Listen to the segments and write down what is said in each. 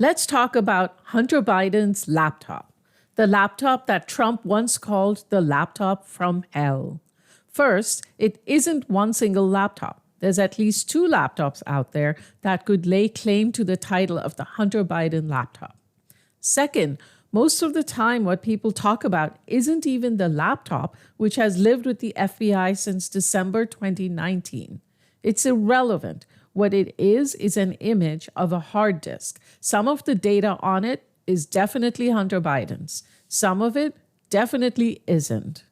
Let's talk about Hunter Biden's laptop, the laptop that Trump once called the laptop from hell. First, it isn't one single laptop. There's at least two laptops out there that could lay claim to the title of the Hunter Biden laptop. Second, most of the time, what people talk about isn't even the laptop, which has lived with the FBI since December 2019. It's irrelevant. What it is an image of a hard disk. Some of the data on it is definitely Hunter Biden's. Some of it definitely isn't.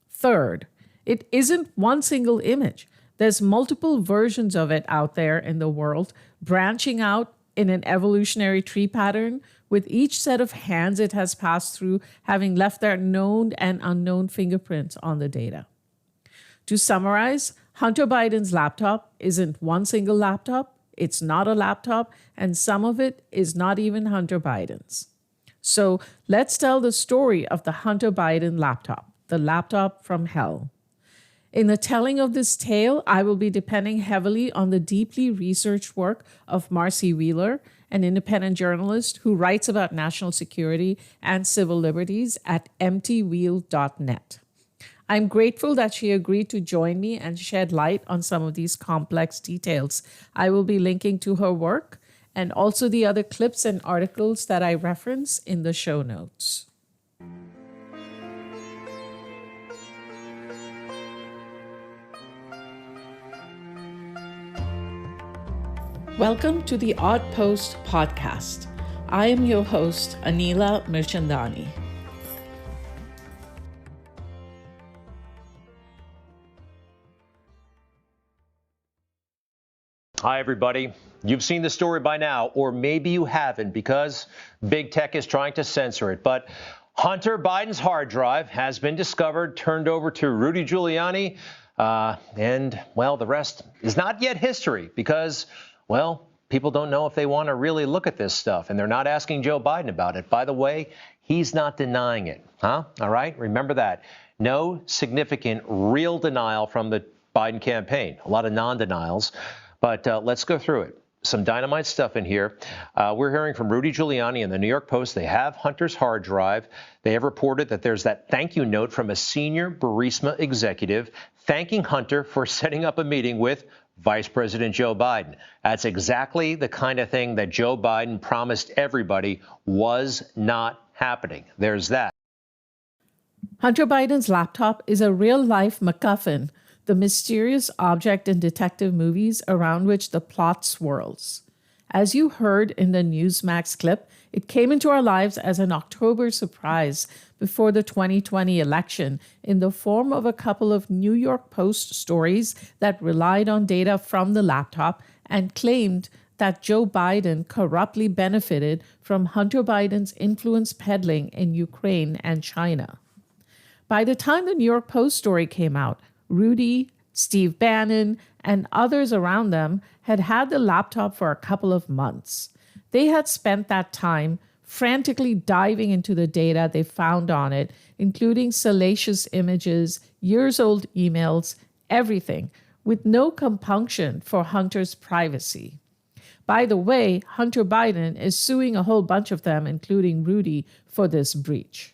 Third, it isn't one single image. There's multiple versions of it out there in the world, branching out in an evolutionary tree pattern, with each set of hands it has passed through having left their known and unknown fingerprints on the data. To summarize, Hunter Biden's laptop isn't one single laptop, it's not a laptop, and some of it is not even Hunter Biden's. So let's tell the story of the Hunter Biden laptop, the laptop from hell. In the telling of this tale, I will be depending heavily on the deeply researched work of Marcy Wheeler, an independent journalist who writes about national security and civil liberties at emptywheel.net. I'm grateful that she agreed to join me and shed light on some of these complex details. I will be linking to her work and also the other clips and articles that I reference in the show notes. Welcome to the Odd Post podcast. I am your host, Anila Mirchandani. Hi, everybody. You've seen the story by now, or maybe you haven't because big tech is trying to censor it. But Hunter Biden's hard drive has been discovered, turned over to Rudy Giuliani, and, well, the rest is not yet history because, well, people don't know if they want to really look at this stuff, and they're not asking Joe Biden about it. By the way, he's not denying it, huh? All right, remember that. No significant real denial from the Biden campaign, a lot of non-denials. But let's go through it. Some dynamite stuff in here. We're hearing from Rudy Giuliani in the New York Post. They have Hunter's hard drive. They have reported that there's that thank you note from a senior Burisma executive thanking Hunter for setting up a meeting with Vice President Joe Biden. That's exactly the kind of thing that Joe Biden promised everybody was not happening. There's that. Hunter Biden's laptop is a real-life McGuffin, the mysterious object in detective movies around which the plot swirls. As you heard in the Newsmax clip, it came into our lives as an October surprise before the 2020 election in the form of a couple of New York Post stories that relied on data from the laptop and claimed that Joe Biden corruptly benefited from Hunter Biden's influence peddling in Ukraine and China. By the time the New York Post story came out, Rudy, Steve Bannon, and others around them had had the laptop for a couple of months. They had spent that time frantically diving into the data they found on it, including salacious images, years-old emails, everything, with no compunction for Hunter's privacy. By the way, Hunter Biden is suing a whole bunch of them, including Rudy, for this breach.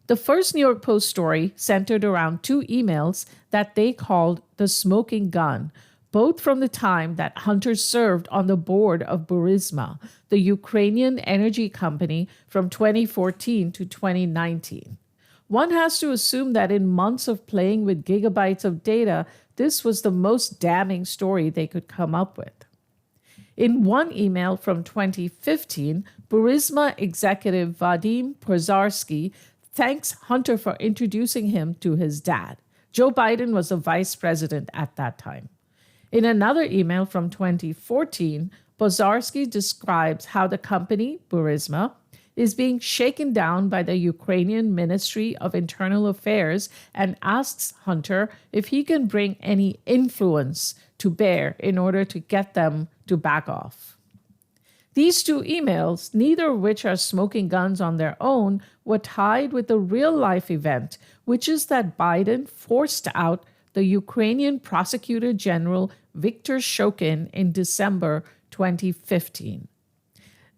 The first New York Post story centered around two emails that they called the smoking gun, both from the time that Hunter served on the board of Burisma, the Ukrainian energy company, from 2014 to 2019. One has to assume that in months of playing with gigabytes of data, this was the most damning story they could come up with. In one email from 2015, Burisma executive Vadim Pozarsky thanks Hunter for introducing him to his dad. Joe Biden was the vice president at that time. In another email from 2014, Pozarsky describes how the company, Burisma, is being shaken down by the Ukrainian Ministry of Internal Affairs and asks Hunter if he can bring any influence to bear in order to get them to back off. These two emails, neither of which are smoking guns on their own, were tied with a real-life event, which is that Biden forced out the Ukrainian Prosecutor General Viktor Shokin in December 2015.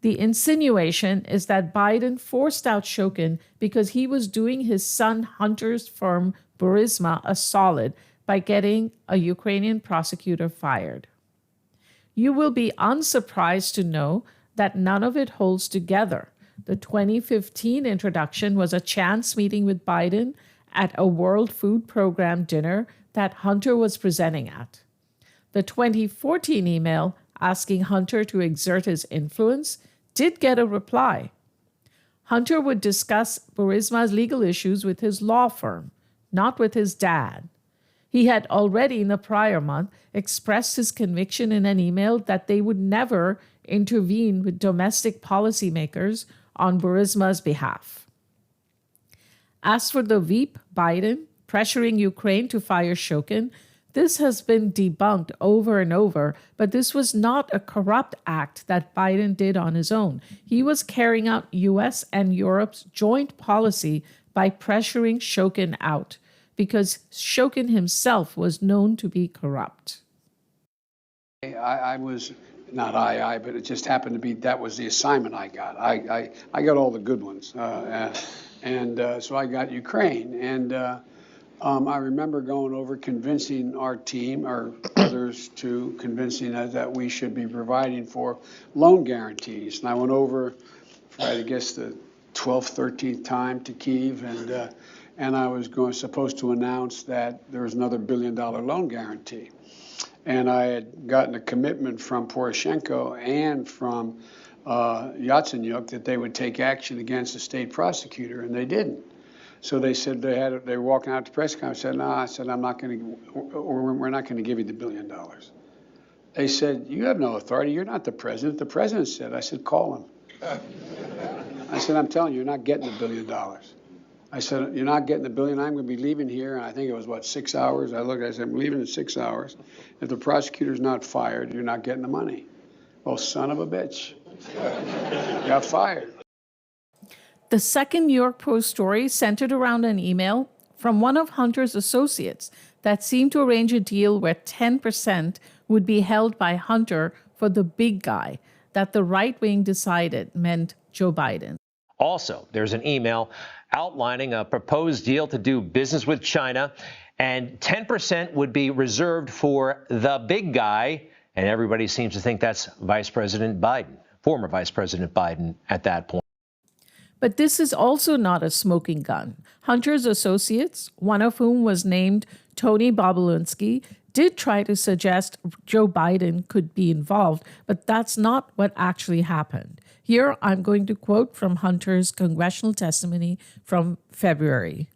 The insinuation is that Biden forced out Shokin because he was doing his son Hunter's firm Burisma a solid by getting a Ukrainian prosecutor fired. You will be unsurprised to know that none of it holds together. The 2015 introduction was a chance meeting with Biden at a World Food Program dinner that Hunter was presenting at. The 2014 email asking Hunter to exert his influence did get a reply. Hunter would discuss Burisma's legal issues with his law firm, not with his dad. He had already in the prior month expressed his conviction in an email that they would never intervene with domestic policymakers on Burisma's behalf. As for the Veep, Biden, pressuring Ukraine to fire Shokin, this has been debunked over and over, but this was not a corrupt act that Biden did on his own. He was carrying out U.S. and Europe's joint policy by pressuring Shokin out, because Shokin himself was known to be corrupt. I was, not but it just happened to be that was the assignment I got. I got all the good ones. So I got Ukraine. And I remember going over convincing our team or others to convincing us that we should be providing for loan guarantees. And I went over, I guess, the 12th, 13th time to Kyiv, and I was supposed to announce that there was another $1 billion loan guarantee. And I had gotten a commitment from Poroshenko and from Yatsenyuk that they would take action against the state prosecutor, and they didn't. So they said they were walking out to press conference. I said, no, I'm not going to, or we're not going to give you the $1 billion. They said, you have no authority. You're not the president. The president said. I said, call him. I said, I'm telling you, you're not getting the $1 billion. I said, you're not getting the $1 billion. I'm going to be leaving here. And I think it was, 6 hours? I said, I'm leaving in 6 hours. If the prosecutor's not fired, you're not getting the money. Well, son of a bitch. Got fired. The second New York Post story centered around an email from one of Hunter's associates that seemed to arrange a deal where 10% would be held by Hunter for the big guy that the right wing decided meant Joe Biden. Also, there's an email outlining a proposed deal to do business with China, and 10% would be reserved for the big guy, and everybody seems to think that's Vice President Biden, former Vice President Biden at that point. But this is also not a smoking gun. Hunter's associates, one of whom was named Tony Bobulinski, did try to suggest Joe Biden could be involved, but that's not what actually happened. Here, I'm going to quote from Hunter's congressional testimony from February.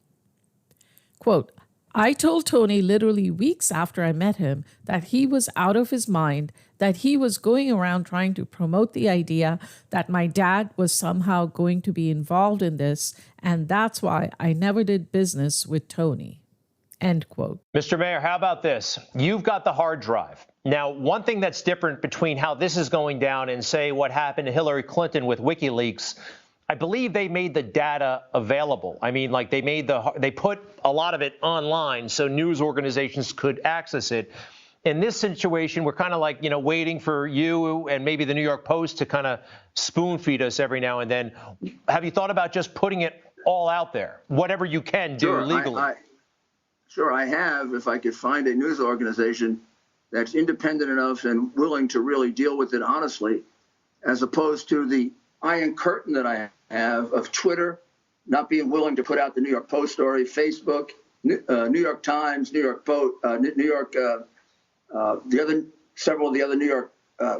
Quote, I told Tony literally weeks after I met him that he was out of his mind, that he was going around trying to promote the idea that my dad was somehow going to be involved in this, and that's why I never did business with Tony. End quote. Mr. Mayor, how about this? You've got the hard drive. Now, one thing that's different between how this is going down and, say, what happened to Hillary Clinton with WikiLeaks, I believe they made the data available. I mean, like they put a lot of it online so news organizations could access it. In this situation, we're kind of like, waiting for you and maybe the New York Post to kind of spoon feed us every now and then. Have you thought about just putting it all out there, whatever you can do legally? Sure, I have. If I could find a news organization that's independent enough and willing to really deal with it honestly, as opposed to the iron curtain that I have of Twitter not being willing to put out the New York Post story, Facebook, New York Times, New York Post, several of the other New York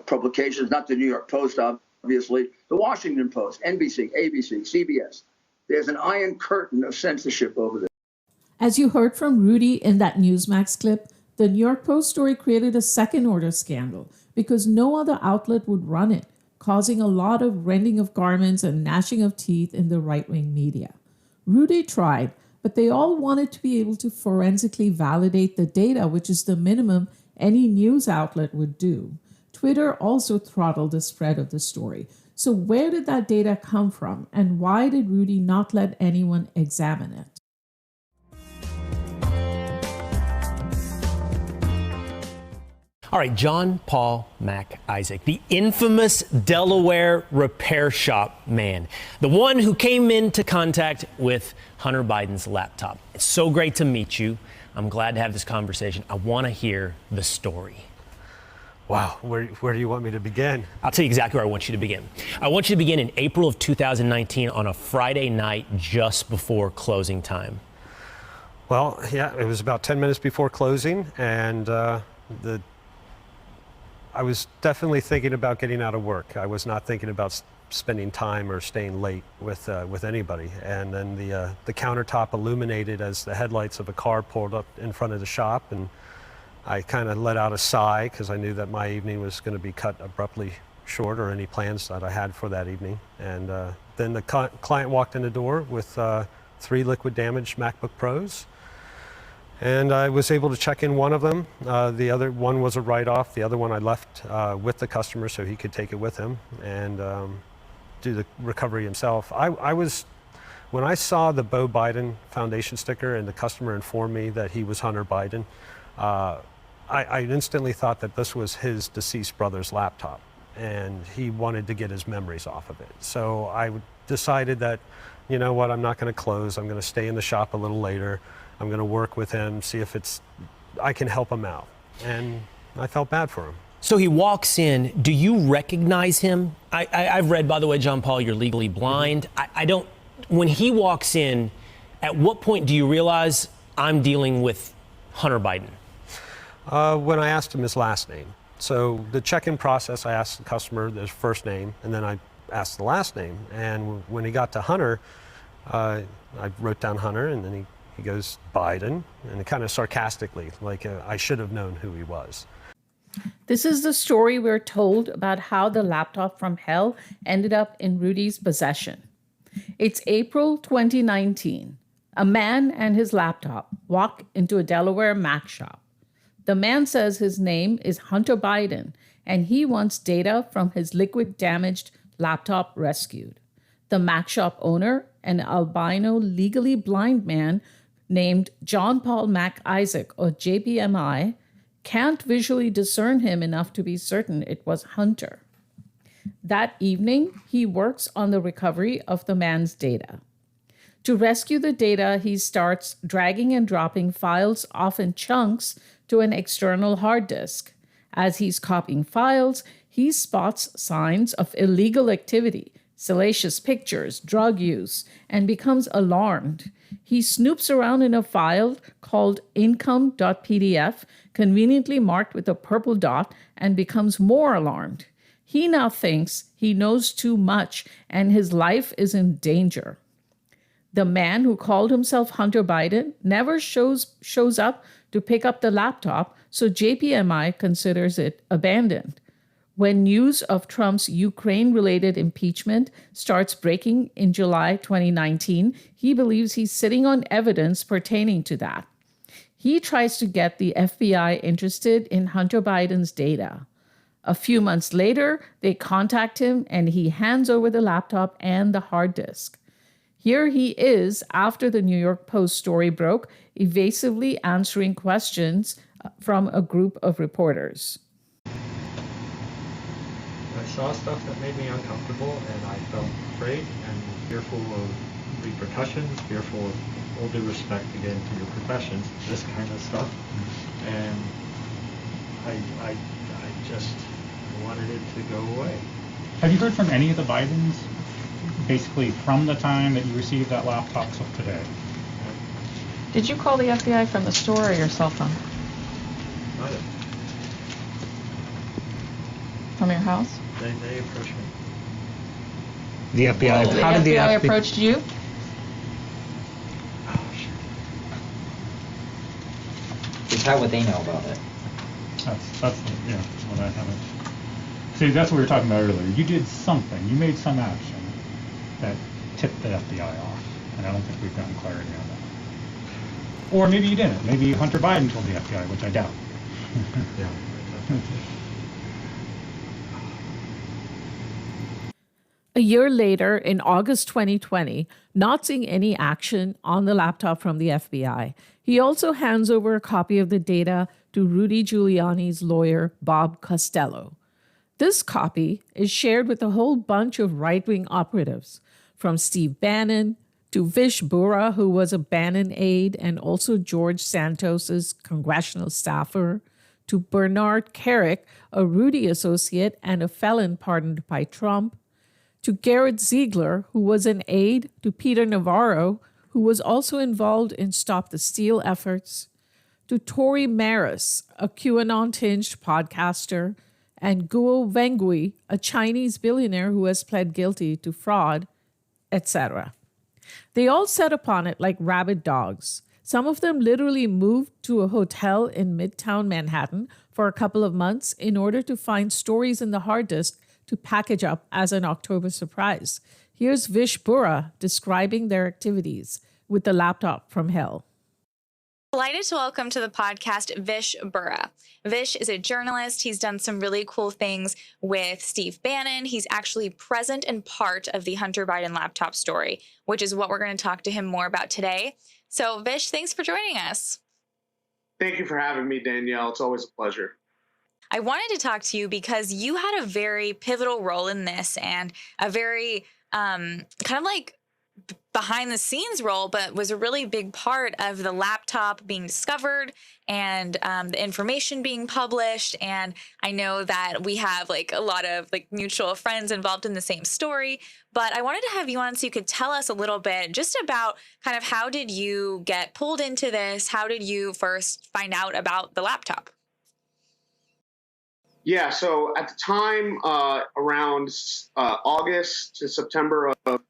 publications, not the New York Post, obviously, the Washington Post, NBC, ABC, CBS. There's an iron curtain of censorship over there. As you heard from Rudy in that Newsmax clip, the New York Post story created a second-order scandal because no other outlet would run it, causing a lot of rending of garments and gnashing of teeth in the right-wing media. Rudy tried, but they all wanted to be able to forensically validate the data, which is the minimum any news outlet would do. Twitter also throttled the spread of the story. So where did that data come from, and why did Rudy not let anyone examine it? All right, John Paul Mac Isaac, the infamous Delaware repair shop man, the one who came into contact with Hunter Biden's laptop. It's so great to meet you. I'm glad to have this conversation. I want to hear the story. Wow, where do you want me to begin? I'll tell you exactly where I want you to begin. I want you to begin in April of 2019 on a Friday night just before closing time. Well, yeah, it was about 10 minutes before closing, and I was definitely thinking about getting out of work. I was not thinking about spending time or staying late with anybody. And then the countertop illuminated as the headlights of a car pulled up in front of the shop, and I kind of let out a sigh because I knew that my evening was going to be cut abruptly short, or any plans that I had for that evening. And then the client walked in the door with 3 liquid damaged MacBook Pros. And I was able to check in one of them. The other one was a write-off. The other one I left with the customer so he could take it with him and do the recovery himself. When I saw the Beau Biden Foundation sticker and the customer informed me that he was Hunter Biden, I instantly thought that this was his deceased brother's laptop, and he wanted to get his memories off of it. So I decided that, you know what, I'm not going to close. I'm going to stay in the shop a little later. I'm going to work with him, see if I can help him out. And I felt bad for him. So he walks in. Do you recognize him? I've read, by the way, John Paul, you're legally blind. I don't, when he walks in, at what point do you realize I'm dealing with Hunter Biden? When I asked him his last name. So the check-in process, I asked the customer his first name, and then I asked the last name. And when he got to Hunter, I wrote down Hunter, and then he goes, Biden, and kind of sarcastically, like I should have known who he was. This is the story we're told about how the laptop from hell ended up in Rudy's possession. It's April 2019. A man and his laptop walk into a Delaware Mac shop. The man says his name is Hunter Biden, and he wants data from his liquid damaged laptop rescued. The Mac shop owner, an albino legally blind man named John Paul Mac Isaac, or JPMI, can't visually discern him enough to be certain it was Hunter. That evening, he works on the recovery of the man's data. To rescue the data, he starts dragging and dropping files off in chunks to an external hard disk. As he's copying files, he spots signs of illegal activity, salacious pictures, drug use, and becomes alarmed. He snoops around in a file called income.pdf, conveniently marked with a purple dot, and becomes more alarmed. He now thinks he knows too much and his life is in danger. The man who called himself Hunter Biden never shows up to pick up the laptop, so JPMI considers it abandoned. When news of Trump's Ukraine-related impeachment starts breaking in July 2019, he believes he's sitting on evidence pertaining to that. He tries to get the FBI interested in Hunter Biden's data. A few months later, they contact him and he hands over the laptop and the hard disk. Here he is, after the New York Post story broke, evasively answering questions from a group of reporters. I saw stuff that made me uncomfortable, and I felt afraid and fearful of repercussions, fearful of all due respect again to your professions, this kind of stuff. And I just wanted it to go away. Have you heard from any of the Bidens, basically from the time that you received that laptop till today? Did you call the FBI from the store or your cell phone? Neither. From your house? They approached me. The FBI, The how did the FBI FBI approached you? Oh, shit. Just how would they know about it? That's yeah, what I haven't. See, that's what we were talking about earlier. You did something. You made some action that tipped the FBI off, and I don't think we've gotten clarity on that. Or maybe you didn't. Maybe Hunter Biden told the FBI, which I doubt. Yeah. A year later, in August 2020, not seeing any action on the laptop from the FBI, he also hands over a copy of the data to Rudy Giuliani's lawyer, Bob Costello. This copy is shared with a whole bunch of right-wing operatives, from Steve Bannon to Vish Bura, who was a Bannon aide and also George Santos's congressional staffer, to Bernard Kerik, a Rudy associate and a felon pardoned by Trump, to Garrett Ziegler, who was an aide to Peter Navarro, who was also involved in Stop the Steal efforts, to Tori Maris, a QAnon-tinged podcaster, and Guo Wengui, a Chinese billionaire who has pled guilty to fraud, etc. They all set upon it like rabid dogs. Some of them literally moved to a hotel in Midtown Manhattan for a couple of months in order to find stories in the hard disk to package up as an October surprise. Here's Vish Bura describing their activities with the laptop from hell. Delighted to welcome to the podcast Vish Bura. Vish is a journalist. He's done some really cool things with Steve Bannon. He's actually present and part of the Hunter Biden laptop story, which is what we're going to talk to him more about today. So Vish, thanks for joining us. Thank you for having me, Danielle. It's always a pleasure. I wanted to talk to you because you had a very pivotal role in this and a very kind of like behind the scenes role, but was a really big part of the laptop being discovered and the information being published. And I know that we have like a lot of like mutual friends involved in the same story, but I wanted to have you on so you could tell us a little bit just about kind of how did you get pulled into this? How did you first find out about the laptop? Yeah, so at the time, around August to September of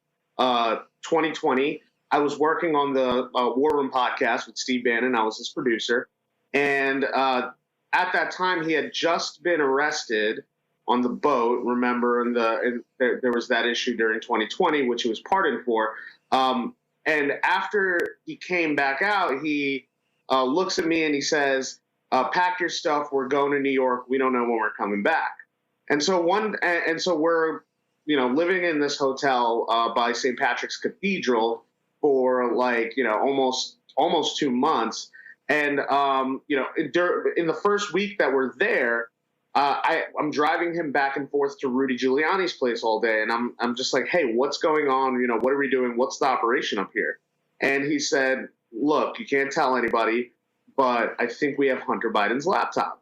2020, I was working on the War Room podcast with Steve Bannon. I was his producer. And at that time, he had just been arrested on the boat, remember, and there was that issue during 2020, which he was pardoned for. And after he came back out, he looks at me and he says, pack your stuff. We're going to New York. We don't know when we're coming back. And so we're, living in this hotel by St. Patrick's Cathedral for almost 2 months. And, in the first week that we're there, I'm driving him back and forth to Rudy Giuliani's place all day. And I'm just like, hey, what's going on? What are we doing? What's the operation up here? And he said, look, you can't tell anybody, but I think we have Hunter Biden's laptop.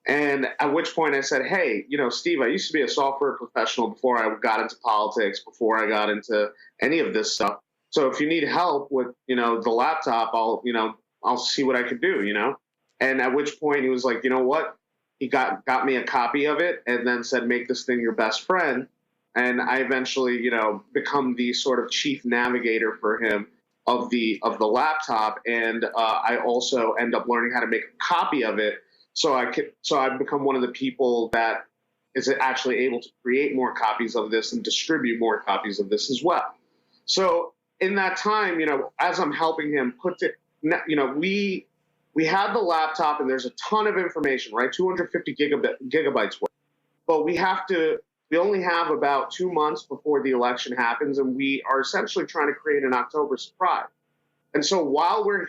And at which point I said, hey, Steve, I used to be a software professional before I got into politics, before I got into any of this stuff. So if you need help with, the laptop, I'll see what I could do, And at which point he was like, you know what? He got me a copy of it and then said, make this thing your best friend. And I eventually, become the sort of chief navigator for him of the laptop. And I also end up learning how to make a copy of it. So I've become one of the people that is actually able to create more copies of this and distribute more copies of this as well. So in that time, as I'm helping him we had the laptop and there's a ton of information, right? 250 gigabytes worth. But we only have about 2 months before the election happens, and we are essentially trying to create an October surprise. And so while we're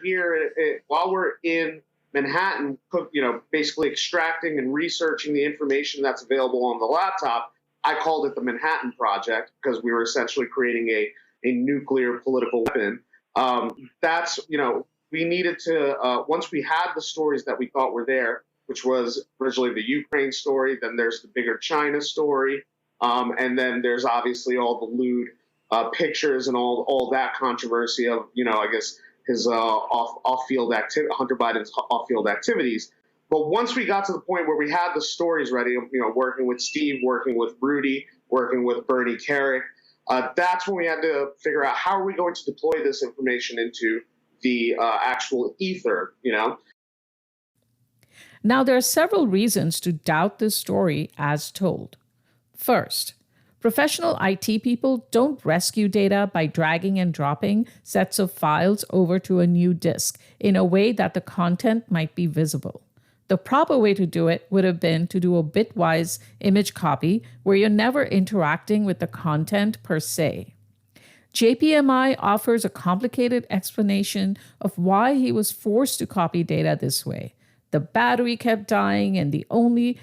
in Manhattan, basically extracting and researching the information that's available on the laptop, I called it the Manhattan Project because we were essentially creating a nuclear political weapon. We needed to, once we had the stories that we thought were there, which was originally the Ukraine story, then there's the bigger China story, and then there's obviously all the lewd pictures and all that controversy of, I guess, his off-field activity, Hunter Biden's off-field activities. But once we got to the point where we had the stories ready, working with Steve, working with Rudy, working with Bernie Kerik, that's when we had to figure out how are we going to deploy this information into the actual ether, Now, there are several reasons to doubt this story as told. First, professional IT people don't rescue data by dragging and dropping sets of files over to a new disk in a way that the content might be visible. The proper way to do it would have been to do a bitwise image copy where you're never interacting with the content per se. JPMI offers a complicated explanation of why he was forced to copy data this way. The battery kept dying, and he only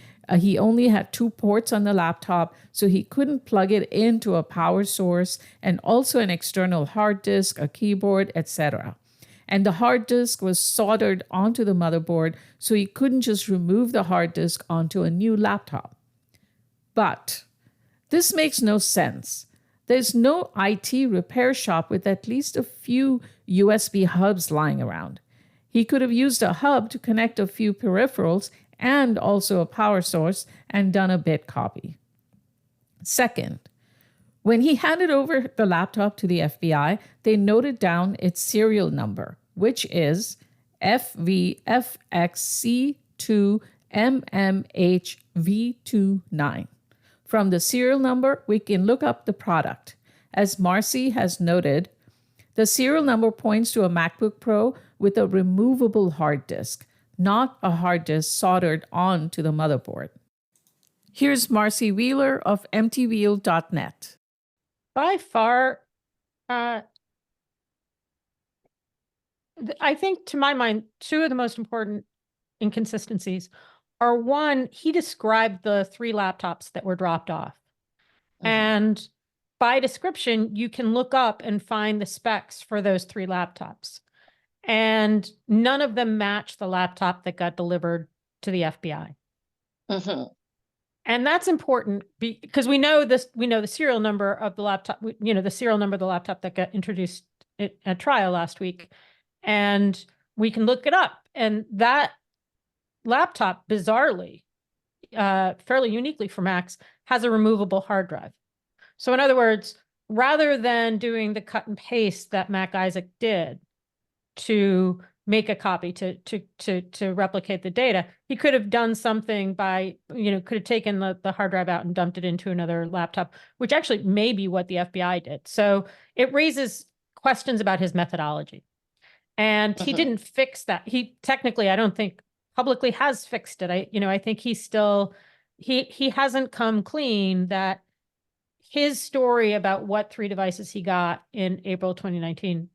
had 2 ports on the laptop, so he couldn't plug it into a power source, and also an external hard disk, a keyboard, etc. And the hard disk was soldered onto the motherboard, so he couldn't just remove the hard disk onto a new laptop. But this makes no sense. There's no IT repair shop with at least a few USB hubs lying around. He could have used a hub to connect a few peripherals and also a power source and done a bit copy. Second, when he handed over the laptop to the FBI, they noted down its serial number, which is FVFXC2MMHV29. From the serial number, we can look up the product. As Marcy has noted, the serial number points to a MacBook Pro with a removable hard disk, not a hard disk soldered onto the motherboard. Here's Marcy Wheeler of mtwheel.net. By far, I think, to my mind, 2 of the most important inconsistencies are, one, he described the 3 laptops that were dropped off. And by description, you can look up and find the specs for those 3 laptops. And none of them match the laptop that got delivered to the FBI. And that's important because we know the serial number of the laptop, the serial number of the laptop that got introduced at trial last week. And we can look it up. And that laptop, bizarrely, fairly uniquely for Macs, has a removable hard drive. So in other words, rather than doing the cut and paste that Mac Isaac did to make a copy to replicate the data, he could have done something by, could have taken the hard drive out and dumped it into another laptop, which actually may be what the FBI did. So it raises questions about his methodology. And he didn't fix that. He technically, I don't think publicly has fixed it. I think he hasn't come clean that his story about what 3 devices he got in April 2019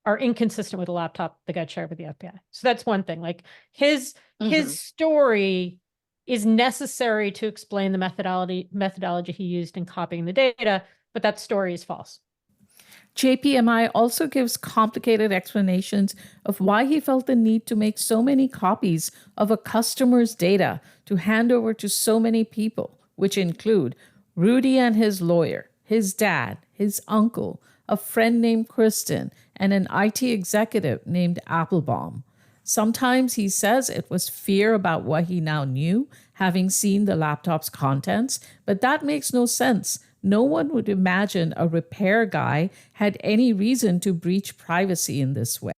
are inconsistent with a laptop that got shared with the FBI. So that's one thing. Like his story is necessary to explain the methodology he used in copying the data, but that story is false. JPMI also gives complicated explanations of why he felt the need to make so many copies of a customer's data to hand over to so many people, which include Rudy and his lawyer, his dad, his uncle, a friend named Kristen, and an IT executive named Applebaum. Sometimes he says it was fear about what he now knew, having seen the laptop's contents, but that makes no sense. No one would imagine a repair guy had any reason to breach privacy in this way.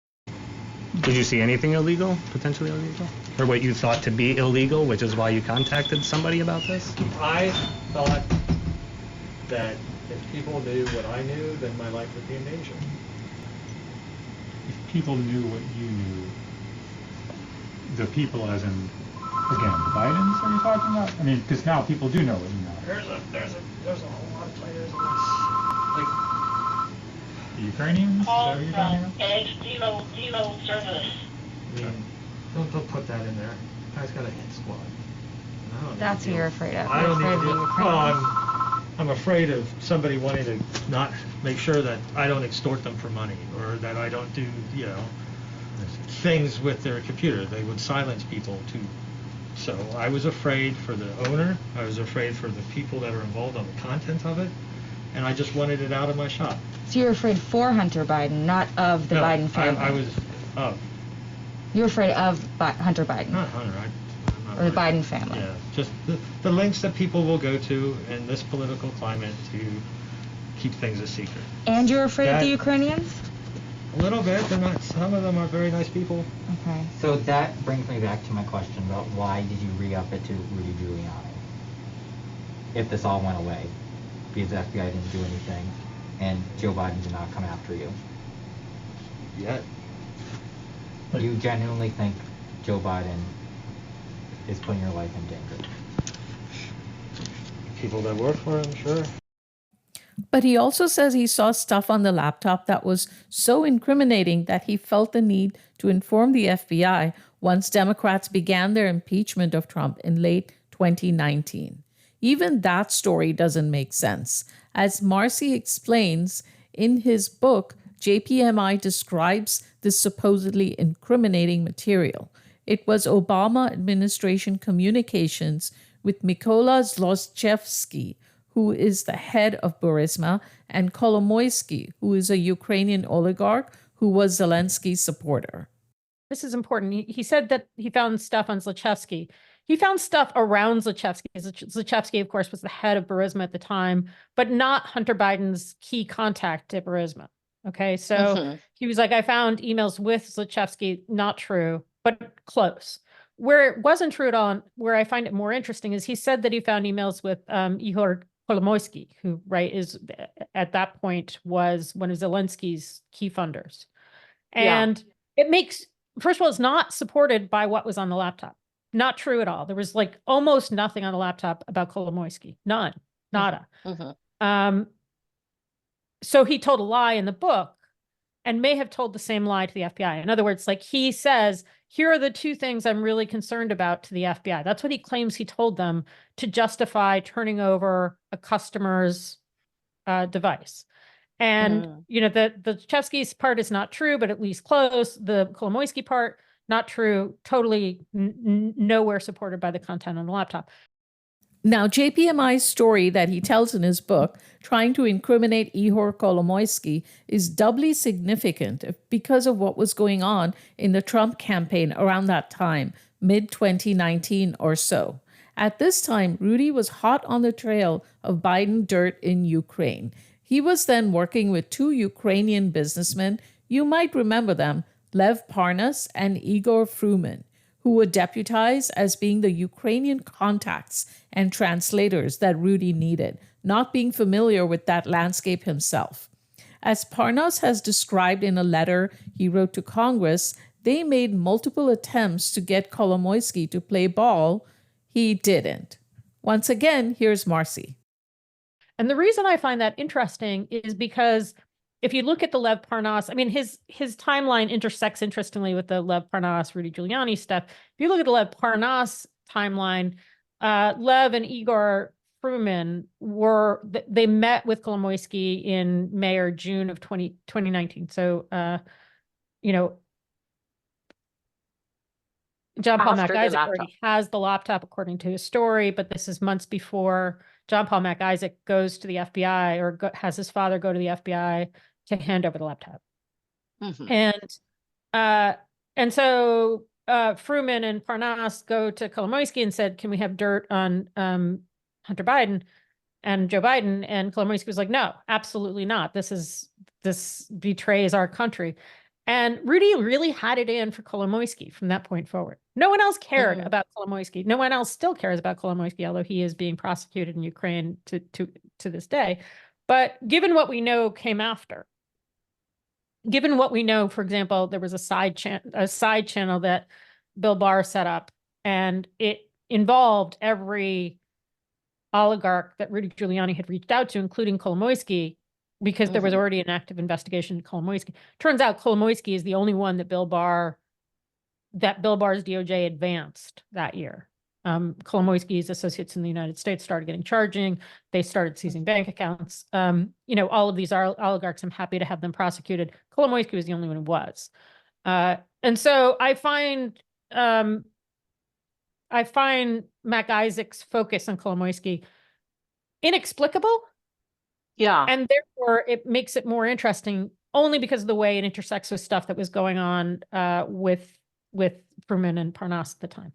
Did you see anything illegal, potentially illegal? Or what you thought to be illegal, which is why you contacted somebody about this? I thought that if people knew what I knew, then my life would be in danger. If people knew what you knew, the people as in, again, the Bidens, are you talking about? I mean, because now people do know what you know. There's a whole lot of players in this. Like the Ukrainians? Is that what you're talking about? Demo service. I mean, don't put that in there. Guy's got a hit squad. That's what you're afraid of. I don't You're need afraid to of do. the Well, Ukrainians. I'm afraid of somebody wanting to not make sure that I don't extort them for money, or that I don't do, things with their computer. They would silence people too. So I was afraid for the owner. I was afraid for the people that are involved on the content of it, and I just wanted it out of my shop. So you're afraid for Hunter Biden, not of the Biden family? I was of. You're afraid of Hunter Biden? Not Hunter. Or the Biden family? Yeah, just the links that people will go to in this political climate to keep things a secret. And you're afraid of the Ukrainians? A little bit. They're not. Some of them are very nice people. Okay. So that brings me back to my question about why did you re-up it to Rudy Giuliani? If this all went away, because the FBI didn't do anything, and Joe Biden did not come after you. Yet. You genuinely think Joe Biden is putting your life in danger? People that work for him, sure. But he also says he saw stuff on the laptop that was so incriminating that he felt the need to inform the FBI once Democrats began their impeachment of Trump in late 2019. Even that story doesn't make sense. As Marcy explains in his book, JPMI describes this supposedly incriminating material. It was Obama administration communications with Mykola Zlochevsky, who is the head of Burisma, and Kolomoisky, who is a Ukrainian oligarch who was Zelensky's supporter. This is important. He said that he found stuff on Zlochevsky. He found stuff around Zlochevsky. Zlochevsky, of course, was the head of Burisma at the time, but not Hunter Biden's key contact at Burisma. Okay, so he was like, I found emails with Zlochevsky, not true, but close. Where it wasn't true at all, and where I find it more interesting, is he said that he found emails with Ihor Kolomoisky, who, right, is at that point was one of Zelensky's key funders. And it makes, first of all, it's not supported by what was on the laptop. Not true at all. There was like almost nothing on the laptop about Kolomoisky. None. Nada. So he told a lie in the book and may have told the same lie to the FBI. In other words, like he says, here are the two things I'm really concerned about to the FBI. That's what he claims he told them to justify turning over a customer's device. And, you know, the Chevsky's part is not true, but at least close. The Kolomoisky part, not true, totally nowhere supported by the content on the laptop. Now, JPMI's story that he tells in his book, trying to incriminate Ihor Kolomoisky, is doubly significant because of what was going on in the Trump campaign around that time, mid-2019 or so. At this time, Rudy was hot on the trail of Biden dirt in Ukraine. He was then working with two Ukrainian businessmen. You might remember them, Lev Parnas and Igor Fruman, who were deputized as being the Ukrainian contacts and translators that Rudy needed, not being familiar with that landscape himself. As Parnas has described in a letter he wrote to Congress, they made multiple attempts to get Kolomoisky to play ball. He didn't. Once again, here's Marcy. And the reason I find that interesting is because if you look at the Lev Parnas, I mean, his timeline intersects interestingly with the Lev Parnas, Rudy Giuliani stuff. If you look at the Lev Parnas timeline, Lev and Igor Fruman they met with Kolomoisky in May or June of 2019. So, you know, John Paul MacIsaac already has the laptop according to his story, but this is months before John Paul MacIsaac goes to the FBI or has his father go to the FBI to hand over the laptop. And so Fruman and Parnas go to Kolomoisky and said, can we have dirt on Hunter Biden and Joe Biden? And Kolomoisky was like, no, absolutely not. This betrays our country. And Rudy really had it in for Kolomoisky from that point forward. No one else cared about Kolomoisky. No one else still cares about Kolomoisky, although he is being prosecuted in Ukraine to this day. But given what we know came after, given what we know, for example, there was a side channel that Bill Barr set up, and it involved every oligarch that Rudy Giuliani had reached out to, including Kolomoisky, because there was already an active investigation into Kolomoisky. Turns out Kolomoisky is the only one that Bill Barr's DOJ advanced that year. Kolomoisky's associates in the United States started getting charging. They started seizing bank accounts. You know, all of these oligarchs, I'm happy to have them prosecuted. Kolomoisky was the only one who was. And so I find MacIsaac's focus on Kolomoisky inexplicable. Yeah. And therefore it makes it more interesting only because of the way it intersects with stuff that was going on with Fruman and Parnas at the time.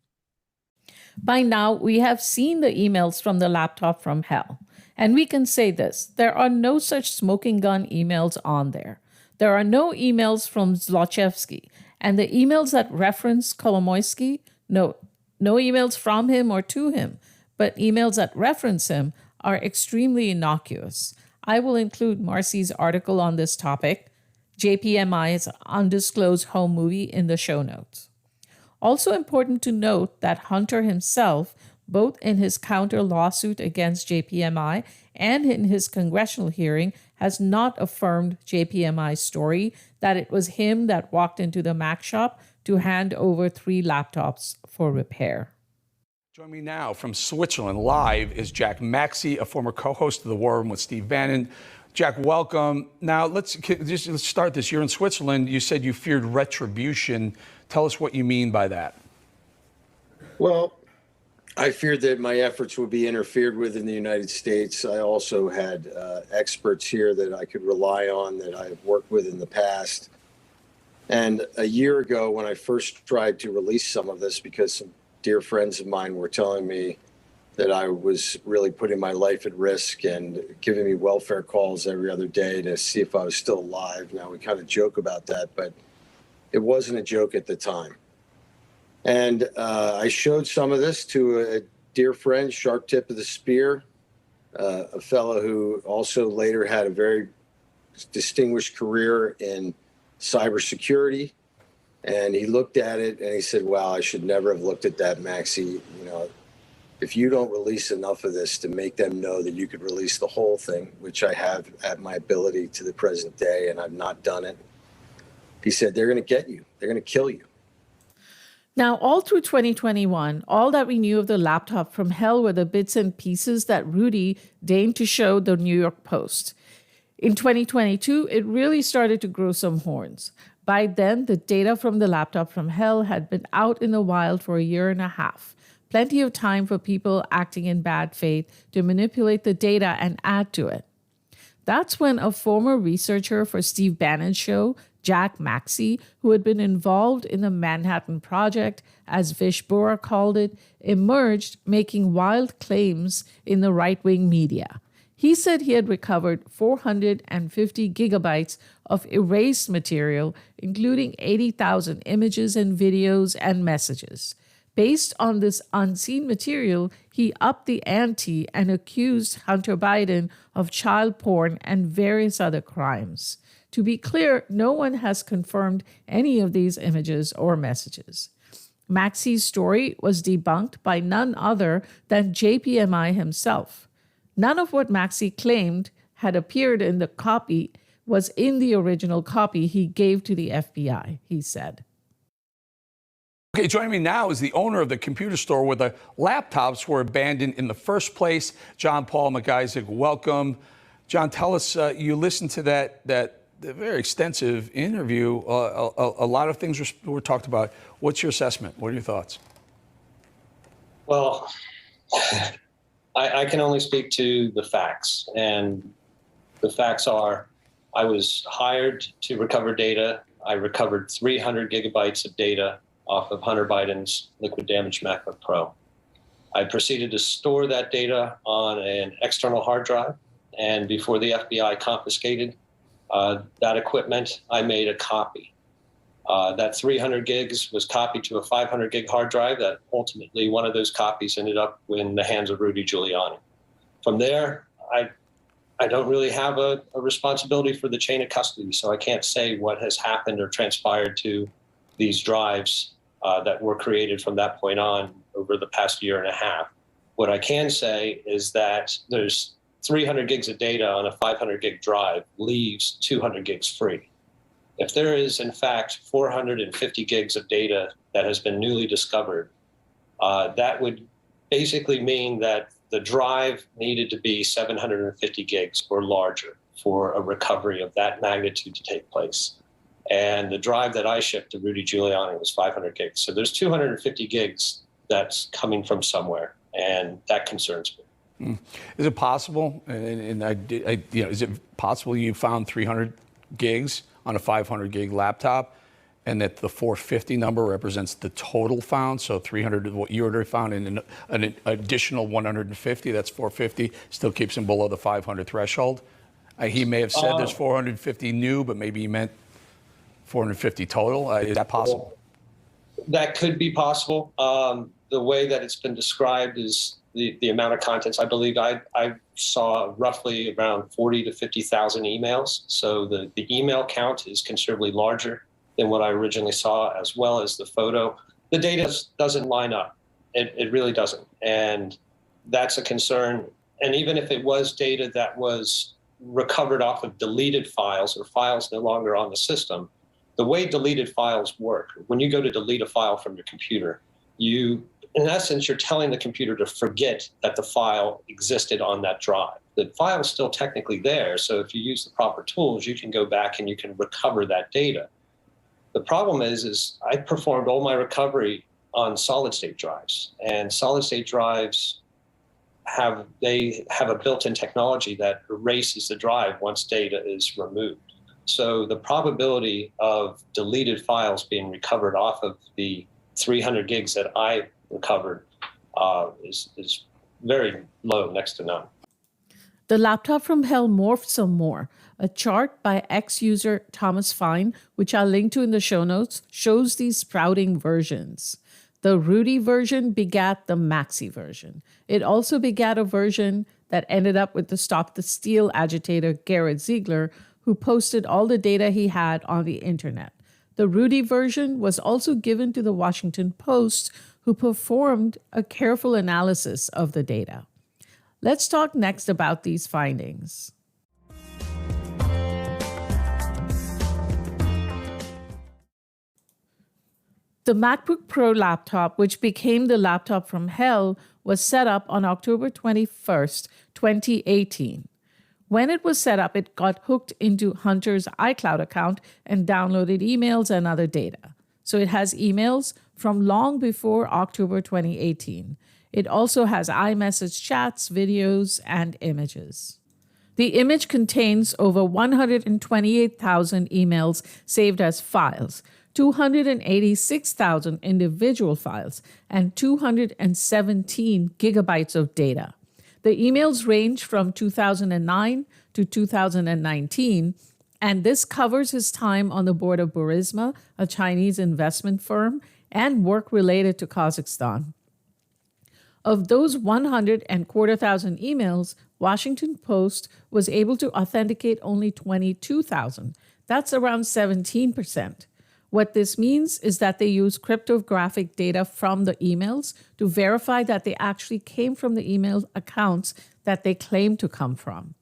By now, we have seen the emails from the laptop from hell. And we can say this, there are no such smoking gun emails on there. There are no emails from Zlochevsky. And the emails that reference Kolomoisky, no emails from him or to him, but emails that reference him are extremely innocuous. I will include Marcy's article on this topic, JPMI's Undisclosed Home Movie, in the show notes. Also important to note that Hunter himself, both in his counter lawsuit against JPMI and in his congressional hearing, has not affirmed JPMI's story that it was him that walked into the Mac shop to hand over 3 laptops for repair. Join me now from Switzerland live is Jack Maxey, a former co-host of The War Room with Steve Bannon. Jack, welcome. Now, let's start this. You're in Switzerland. You said you feared retribution. Tell us what you mean by that. Well, I feared that my efforts would be interfered with in the United States. I also had experts here that I could rely on that I've worked with in the past. And a year ago, when I first tried to release some of this, because some dear friends of mine were telling me that I was really putting my life at risk and giving me welfare calls every other day to see if I was still alive. Now, we kind of joke about that, but it wasn't a joke at the time. And I showed some of this to a dear friend, Sharp Tip of the Spear, a fellow who also later had a very distinguished career in cybersecurity. And he looked at it and he said, wow, I should never have looked at that, Maxey. You know, if you don't release enough of this to make them know that you could release the whole thing, which I have at my ability to the present day, and I've not done it, he said, they're going to get you. They're going to kill you. Now, all through 2021, all that we knew of the laptop from hell were the bits and pieces that Rudy deigned to show the New York Post. In 2022, it really started to grow some horns. By then, the data from the laptop from hell had been out in the wild for a year and a half. Plenty of time for people acting in bad faith to manipulate the data and add to it. That's when a former researcher for Steve Bannon's show, Jack Maxey, who had been involved in the Manhattan Project, as Vish Bora called it, emerged making wild claims in the right-wing media. He said he had recovered 450 gigabytes of erased material, including 80,000 images and videos and messages. Based on this unseen material, he upped the ante and accused Hunter Biden of child porn and various other crimes. To be clear, no one has confirmed any of these images or messages. Maxey's story was debunked by none other than JPMI himself. None of what Maxey claimed had appeared in the copy was in the original copy he gave to the FBI, he said. Okay, joining me now is the owner of the computer store where the laptops were abandoned in the first place, John Paul McIsaac. Welcome. John, tell us, you listened to that very extensive interview. A lot of things were talked about. What's your assessment? What are your thoughts? Well, I can only speak to the facts. And the facts are, I was hired to recover data. I recovered 300 gigabytes of data off of Hunter Biden's liquid damaged MacBook Pro. I proceeded to store that data on an external hard drive. And before the FBI confiscated that equipment, I made a copy. That 300 gigs was copied to a 500 gig hard drive that ultimately one of those copies ended up in the hands of Rudy Giuliani. From there, I don't really have a responsibility for the chain of custody, so I can't say what has happened or transpired to these drives that were created from that point on over the past year and a half. What I can say is that there's 300 gigs of data on a 500 gig drive leaves 200 gigs free. If there is, in fact, 450 gigs of data that has been newly discovered, that would basically mean that the drive needed to be 750 gigs or larger for a recovery of that magnitude to take place. And the drive that I shipped to Rudy Giuliani was 500 gigs. So there's 250 gigs that's coming from somewhere, and that concerns me. Is it possible, is it possible you found 300 gigs on a 500 gig laptop and that the 450 number represents the total found? So 300 is what you already found, and an additional 150, that's 450, still keeps him below the 500 threshold? He may have said there's 450 new, but maybe he meant 450 total. Is that possible? That could be possible. The way that it's been described is the amount of contents. I believe I saw roughly around 40 to 50,000 emails. So the email count is considerably larger than what I originally saw, as well as the photo. The data doesn't line up. It really doesn't. And that's a concern. And even if it was data that was recovered off of deleted files or files no longer on the system, The way deleted files work, when you go to delete a file from your computer, in essence, you're telling the computer to forget that the file existed on that drive. The file is still technically there, so if you use the proper tools, you can go back and you can recover that data. The problem is I performed all my recovery on solid-state drives, and solid-state drives have a built-in technology that erases the drive once data is removed. So the probability of deleted files being recovered off of the 300 gigs that I recovered is very low, next to none. The laptop from hell morphed some more. A chart by ex-user Thomas Fine, which I'll link to in the show notes, shows these sprouting versions. The Rudy version begat the Maxi version. It also begat a version that ended up with the Stop the Steal agitator Garrett Ziegler, who posted all the data he had on the internet. The Rudy version was also given to the Washington Post, who performed a careful analysis of the data. Let's talk next about these findings. The MacBook Pro laptop, which became the laptop from hell, was set up on October 21st, 2018. When it was set up, it got hooked into Hunter's iCloud account and downloaded emails and other data. So it has emails from long before October 2018. It also has iMessage chats, videos, and images. The image contains over 128,000 emails saved as files, 286,000 individual files, and 217 gigabytes of data. The emails range from 2009 to 2019, and this covers his time on the board of Burisma, a Chinese investment firm, and work related to Kazakhstan. Of those 100,000 emails, Washington Post was able to authenticate only 22,000. That's around 17%. What this means is that they use cryptographic data from the emails to verify that they actually came from the email accounts that they claim to come from.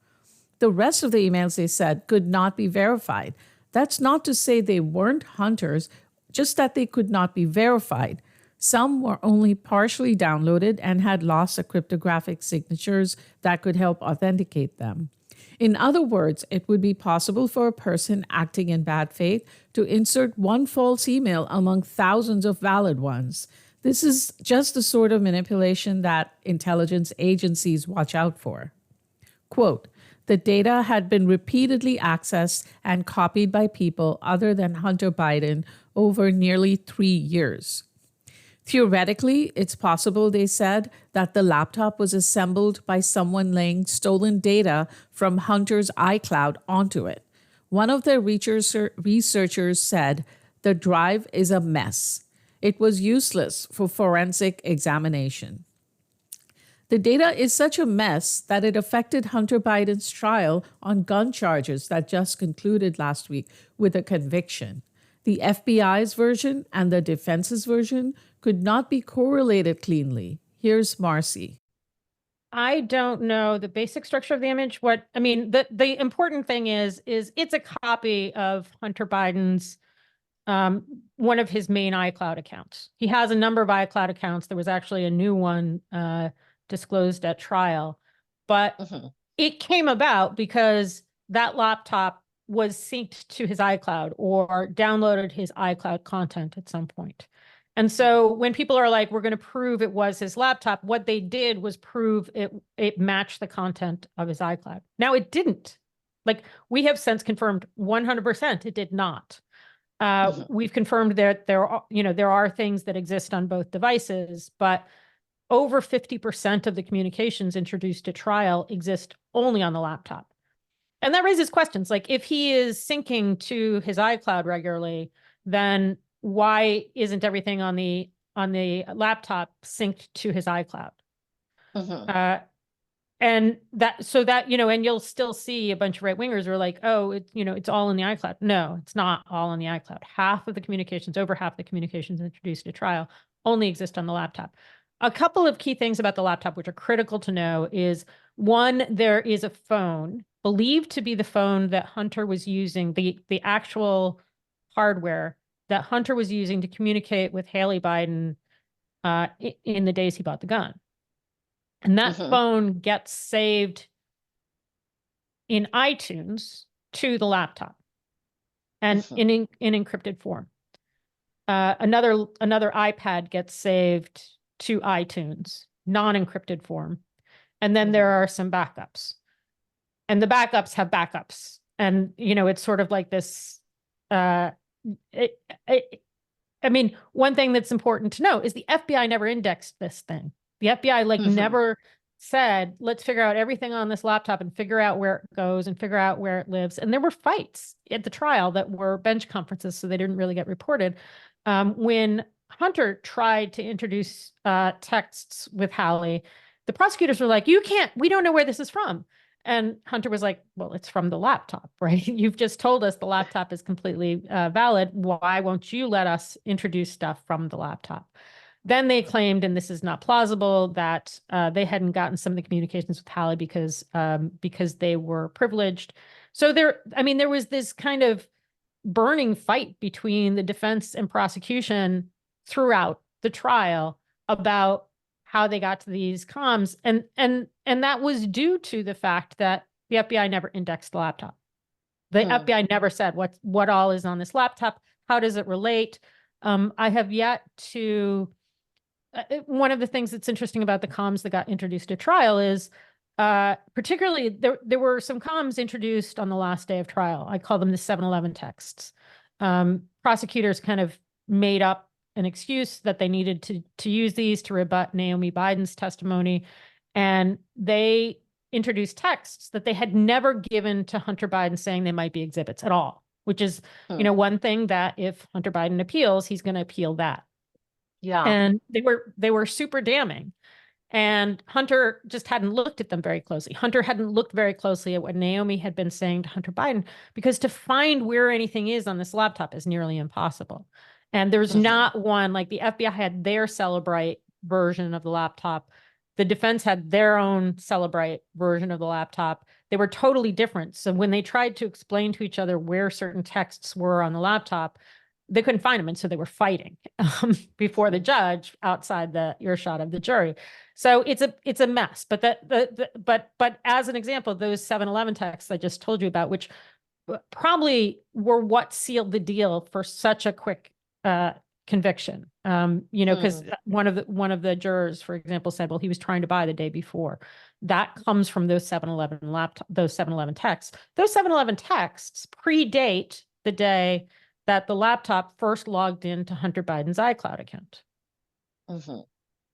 The rest of the emails, they said, could not be verified. That's not to say they weren't Hunter's, just that they could not be verified. Some were only partially downloaded and had lost the cryptographic signatures that could help authenticate them. In other words, it would be possible for a person acting in bad faith to insert one false email among thousands of valid ones. This is just the sort of manipulation that intelligence agencies watch out for. Quote, the data had been repeatedly accessed and copied by people other than Hunter Biden over nearly 3 years. Theoretically, it's possible, they said, that the laptop was assembled by someone laying stolen data from Hunter's iCloud onto it. One of their researchers said, the drive is a mess. It was useless for forensic examination. The data is such a mess that it affected Hunter Biden's trial on gun charges that just concluded last week with a conviction. The FBI's version and the defense's version could not be correlated cleanly. Here's Marcy. I don't know the basic structure of the image. The important thing is it's a copy of Hunter Biden's, one of his main iCloud accounts. He has a number of iCloud accounts. There was actually a new one disclosed at trial, but it came about because that laptop was synced to his iCloud or downloaded his iCloud content at some point. And so when people are like, we're going to prove it was his laptop, what they did was prove it matched the content of his iCloud. Now it didn't. Like, we have since confirmed 100% it did not. We've confirmed that there are things that exist on both devices, but over 50% of the communications introduced at trial exist only on the laptop. And that raises questions. Like, if he is syncing to his iCloud regularly, then why isn't everything on the laptop synced to his iCloud? And you'll still see a bunch of right wingers who are like, oh, it's all in the iCloud. No, it's not all in the iCloud. Over half the communications introduced at trial only exist on the laptop. A couple of key things about the laptop, which are critical to know, is one, there is a phone believed to be the phone that Hunter was using, the actual hardware that Hunter was using to communicate with Haley Biden in the days he bought the gun. And that phone gets saved in iTunes to the laptop and in encrypted form. Another iPad gets saved to iTunes, non-encrypted form. And then there are some backups. And the backups have backups. And, it's sort of like this, I mean, one thing that's important to know is the FBI never indexed this thing. The FBI never said, let's figure out everything on this laptop and figure out where it goes and figure out where it lives. And there were fights at the trial that were bench conferences, so they didn't really get reported. When Hunter tried to introduce texts with Hallie, the prosecutors were like, we don't know where this is from. And Hunter was like, well, it's from the laptop, right? You've just told us the laptop is completely valid. Why won't you let us introduce stuff from the laptop? Then they claimed, and this is not plausible, that they hadn't gotten some of the communications with Hallie because they were privileged. So there was this kind of burning fight between the defense and prosecution throughout the trial about how they got to these comms. And that was due to the fact that the FBI never indexed the laptop. The FBI never said what all is on this laptop. How does it relate? I have yet to, one of the things that's interesting about the comms that got introduced at trial is particularly there were some comms introduced on the last day of trial. I call them the 7-Eleven texts. Prosecutors kind of made up an excuse that they needed to use these to rebut Naomi Biden's testimony. And they introduced texts that they had never given to Hunter Biden saying they might be exhibits at all, which is, one thing that if Hunter Biden appeals, he's going to appeal that. Yeah. And they were super damning. And Hunter just hadn't looked at them very closely. Hunter hadn't looked very closely at what Naomi had been saying to Hunter Biden, because to find where anything is on this laptop is nearly impossible. And there's not one, like the FBI had their Celebrite version of the laptop. The defense had their own Celebrite version of the laptop. They were totally different. So when they tried to explain to each other where certain texts were on the laptop, they couldn't find them. And so they were fighting before the judge outside the earshot of the jury. So it's a mess. But but as an example, those 7-Eleven texts I just told you about, which probably were what sealed the deal for such a quick conviction. Because one of the jurors, for example, said, well, he was trying to buy the day before. That comes from those 7-Eleven texts. Those 7-Eleven texts predate the day that the laptop first logged into Hunter Biden's iCloud account.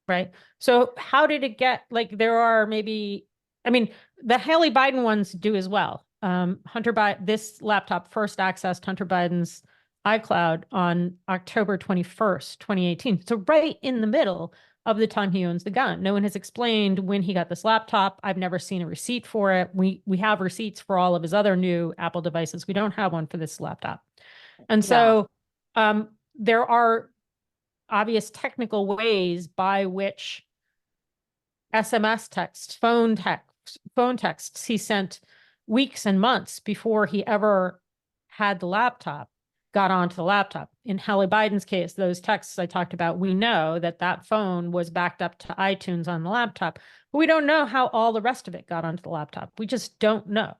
Right? So how did it get, there are maybe, the Haley Biden ones do as well. This laptop first accessed Hunter Biden's iCloud on October 21st, 2018. So right in the middle of the time he owns the gun. No one has explained when he got this laptop. I've never seen a receipt for it. We have receipts for all of his other new Apple devices. We don't have one for this laptop. And so there are obvious technical ways by which SMS texts, phone texts he sent weeks and months before he ever had the laptop got onto the laptop. In Hallie Biden's case, those texts I talked about, we know that phone was backed up to iTunes on the laptop, but we don't know how all the rest of it got onto the laptop. We just don't know.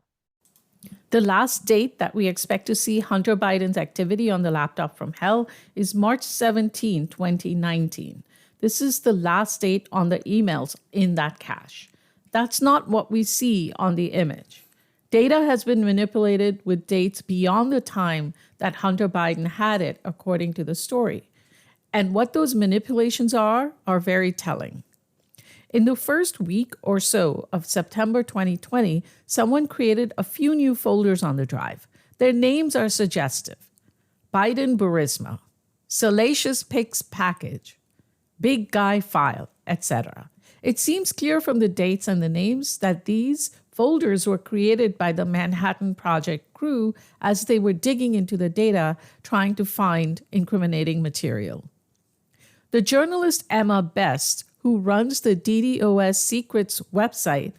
The last date that we expect to see Hunter Biden's activity on the laptop from hell is March 17, 2019. This is the last date on the emails in that cache. That's not what we see on the image. Data has been manipulated with dates beyond the time that Hunter Biden had it, according to the story. And what those manipulations are very telling. In the first week or so of September 2020, someone created a few new folders on the drive. Their names are suggestive: Biden Burisma, Salacious Pics Package, Big Guy File, etc. It seems clear from the dates and the names that these folders were created by the Manhattan Project crew as they were digging into the data, trying to find incriminating material. The journalist Emma Best, who runs the DDoS Secrets website,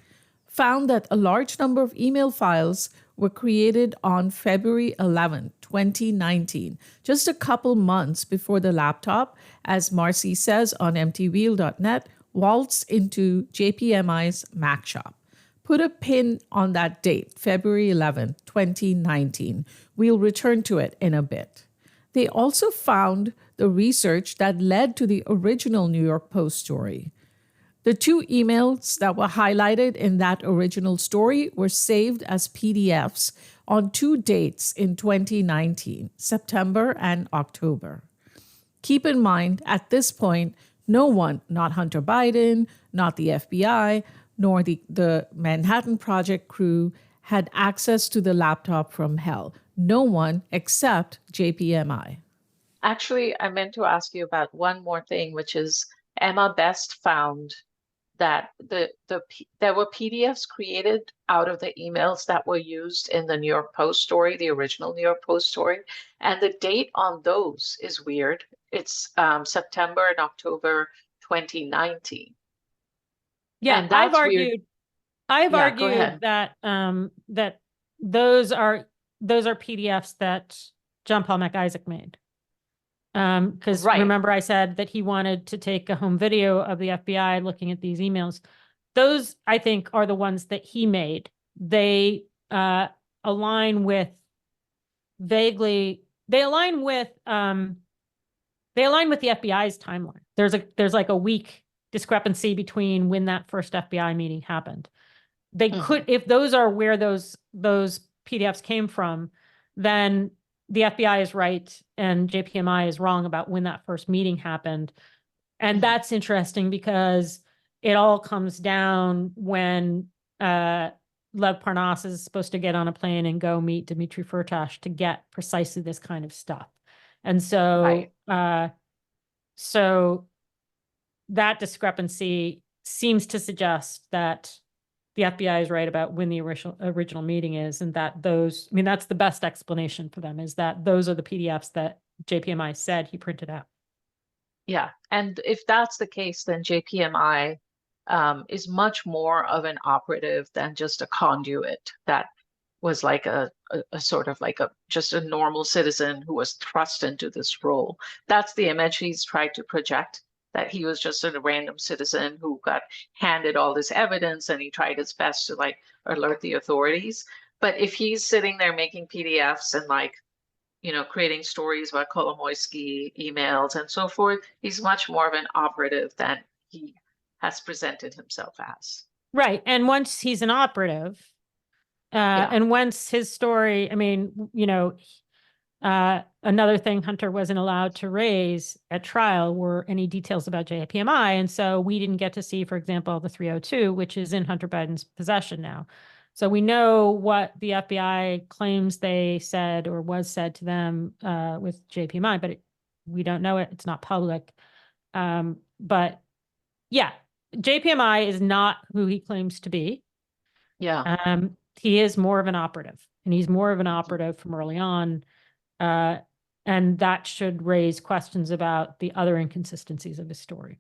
found that a large number of email files were created on February 11, 2019, just a couple months before the laptop, as Marcy says on mtwheel.net, waltzed into JPMI's Mac shop. Put a pin on that date, February 11, 2019. We'll return to it in a bit. They also found the research that led to the original New York Post story. The 2 emails that were highlighted in that original story were saved as PDFs on 2 dates in 2019, September and October. Keep in mind, at this point, no one, not Hunter Biden, not the FBI, nor the Manhattan Project crew, had access to the laptop from hell. No one except JPMI. Actually, I meant to ask you about one more thing, which is Emma Best found that there were PDFs created out of the emails that were used in the New York Post story, the original New York Post story. And the date on those is weird. It's September and October 2019. Yeah, and that's I've weird. argued that that those are PDFs that John Paul McIsaac made. Because remember I said that he wanted to take a home video of the FBI looking at these emails. Those, I think, are the ones that he made. They align with the FBI's timeline. There's like a week discrepancy between when that first FBI meeting happened. They could, if those are where those PDFs came from, then the FBI is right and JPMI is wrong about when that first meeting happened. And that's interesting because it all comes down when Lev Parnas is supposed to get on a plane and go meet Dmitry Firtash to get precisely this kind of stuff. And so, so that discrepancy seems to suggest that the FBI is right about when the original meeting is, and that those, I mean, that's the best explanation for them, is that those are the PDFs that JPMI said he printed out. Yeah, and if that's the case, then JPMI is much more of an operative than just a conduit that was like a sort of like just a normal citizen who was thrust into this role. That's the image he's tried to project, that he was just a random citizen who got handed all this evidence and he tried his best to like alert the authorities. But if he's sitting there making PDFs and like, you know, creating stories about Kolomoisky emails and so forth, he's much more of an operative than he has presented himself as. Right. And once he's an operative, and once his story, I mean, you know, another thing Hunter wasn't allowed to raise at trial were any details about JPMI. And so we didn't get to see, for example, the 302, which is in Hunter Biden's possession now. So we know what the FBI claims they said or was said to them with JPMI, but we don't know it. It's not public. But yeah, JPMI is not who he claims to be. Yeah. He is more of an operative, and he's more of an operative from early on. And that should raise questions about the other inconsistencies of his story.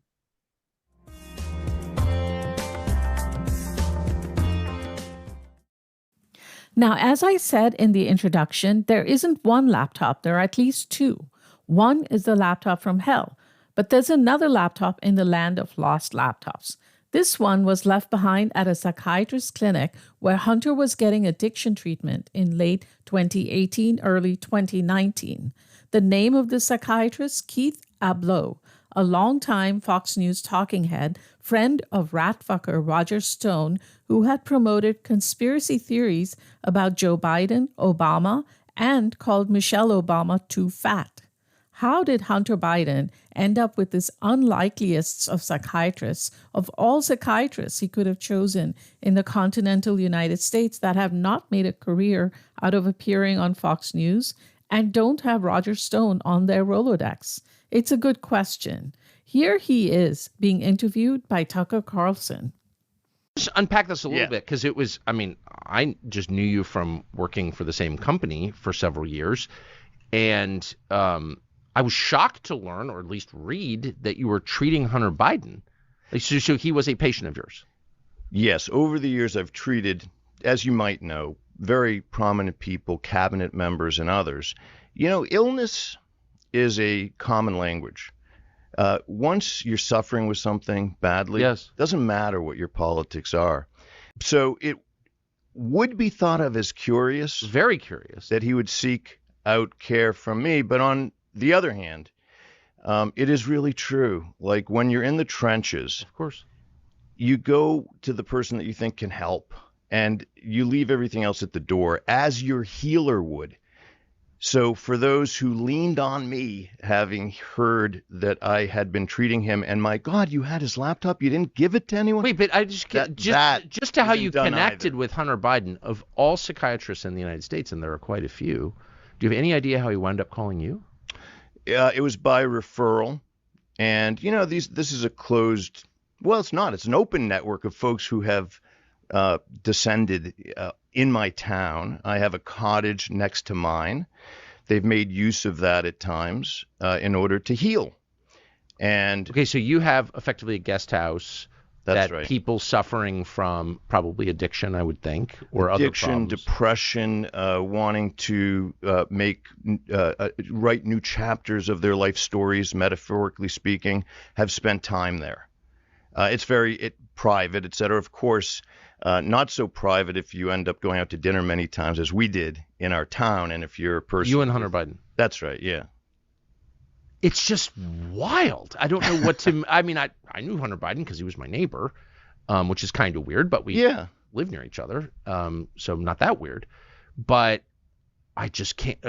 Now, as I said in the introduction, there isn't one laptop, there are at least 2. One is the laptop from hell, but there's another laptop in the land of lost laptops. This one was left behind at a psychiatrist's clinic where Hunter was getting addiction treatment in late 2018, early 2019. The name of the psychiatrist, Keith Abloh, a longtime Fox News talking head, friend of ratfucker Roger Stone, who had promoted conspiracy theories about Joe Biden, Obama, and called Michelle Obama too fat. How did Hunter Biden end up with this unlikeliest of psychiatrists, of all psychiatrists he could have chosen in the continental United States that have not made a career out of appearing on Fox News and don't have Roger Stone on their Rolodex? It's a good question. Here he is being interviewed by Tucker Carlson. Just unpack this a little bit, because it was, I mean, I just knew you from working for the same company for several years, and I was shocked to learn, or at least read, that you were treating Hunter Biden. So he was a patient of yours. Yes. Over the years, I've treated, as you might know, very prominent people, cabinet members and others. Illness is a common language. Once you're suffering with something badly, yes, doesn't matter what your politics are. So it would be thought of as curious, very curious, that he would seek out care from me. But on the other hand, it is really true. Like when you're in the trenches, of course, you go to the person that you think can help, and you leave everything else at the door, as your healer would. So for those who leaned on me, having heard that I had been treating him, and my God, you had his laptop, you didn't give it to anyone? Wait, but I just to how you connected with Hunter Biden, of all psychiatrists in the United States, and there are quite a few, do you have any idea how he wound up calling you? It was by referral. And, this is a closed, well, it's not. It's an open network of folks who have descended in my town. I have a cottage next to mine. They've made use of that at times in order to heal. And okay, so you have effectively a guest house that right. People suffering from probably addiction, I would think, or addiction, other problems. depression, wanting to write new chapters of their life stories, metaphorically speaking, have spent time there. It's very private, et cetera. Of course, not so private if you end up going out to dinner many times, as we did in our town. And if you're a person... You and Hunter Biden. That's right, yeah. It's just wild. I don't know what to... I mean, I knew Hunter Biden because he was my neighbor, which is kind of weird, but we live near each other, so not that weird. But I just can't...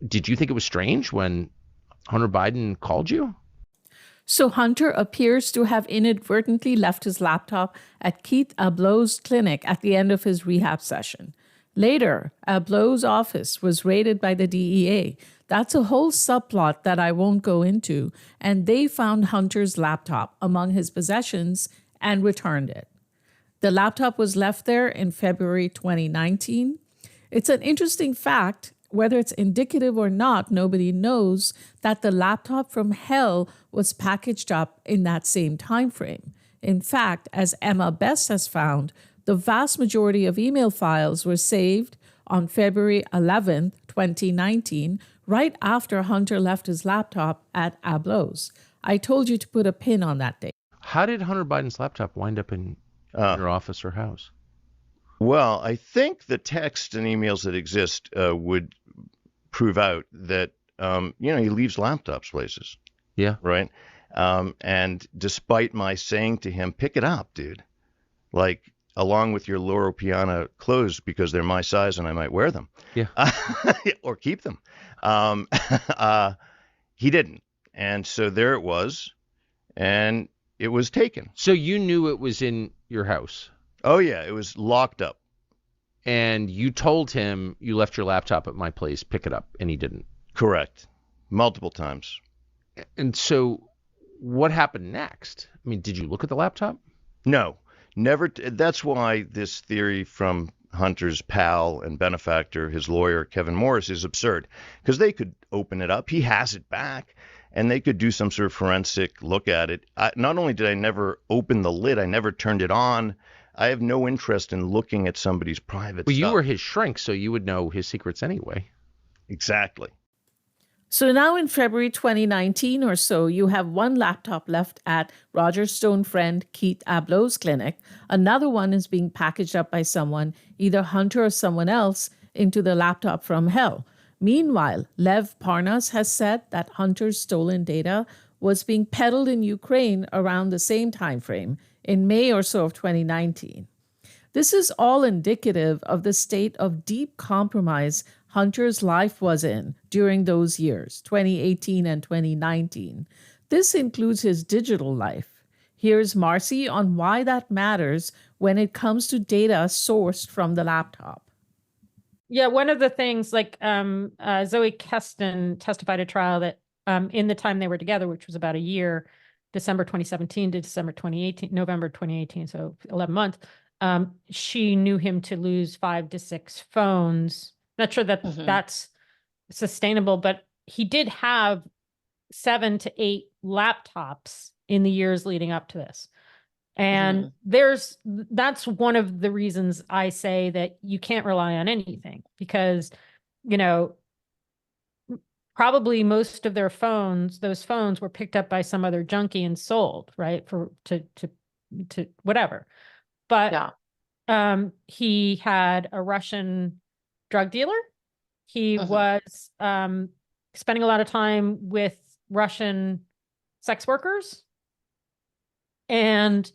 did you think it was strange when Hunter Biden called you? So Hunter appears to have inadvertently left his laptop at Keith Ablow's clinic at the end of his rehab session. Later, Ablow's office was raided by the DEA. That's a whole subplot that I won't go into, and they found Hunter's laptop among his possessions and returned it. The laptop was left there in February 2019. It's an interesting fact, whether it's indicative or not, nobody knows, that the laptop from hell was packaged up in that same time frame. In fact, as Emma Best has found, the vast majority of email files were saved on February 11th, 2019, right after Hunter left his laptop at Ablow's. I told you to put a pin on that date. How did Hunter Biden's laptop wind up in your office or house? Well, I think the text and emails that exist would prove out that, he leaves laptops places. Yeah. Right? And despite my saying to him, pick it up, dude, like along with your Loro Piana clothes because they're my size and I might wear them. Yeah. Or keep them. He didn't. And so there it was. And it was taken. So you knew it was in your house? Oh, yeah. It was locked up. And you told him you left your laptop at my place, pick it up, and he didn't? Correct. Multiple times. And so what happened next? I mean, did you look at the laptop? No, never. That's why this theory from Hunter's pal and benefactor, his lawyer, Kevin Morris, is absurd. Because they could open it up. He has it back. And they could do some sort of forensic look at it. Not only did I never open the lid, I never turned it on. I have no interest in looking at somebody's private stuff. Well, you were his shrink, so you would know his secrets anyway. Exactly. So now in February 2019 or so, you have one laptop left at Roger Stone friend Keith Ablow's clinic. Another one is being packaged up by someone, either Hunter or someone else, into the laptop from hell. Meanwhile, Lev Parnas has said that Hunter's stolen data was being peddled in Ukraine around the same time frame, in May or so of 2019. This is all indicative of the state of deep compromise Hunter's life was in during those years, 2018 and 2019. This includes his digital life. Here's Marcy on why that matters when it comes to data sourced from the laptop. Yeah, one of the things, like Zoe Keston testified at trial that in the time they were together, which was about a year, December 2017 to December 2018, November 2018, so 11 months, she knew him to lose 5 to 6 phones. Not sure that that's sustainable, but he did have 7 to 8 laptops in the years leading up to this. And that's one of the reasons I say that you can't rely on anything, because, you know, probably most of those phones were picked up by some other junkie and sold, right? To whatever. But he had a Russian drug dealer. He was spending a lot of time with Russian sex workers. And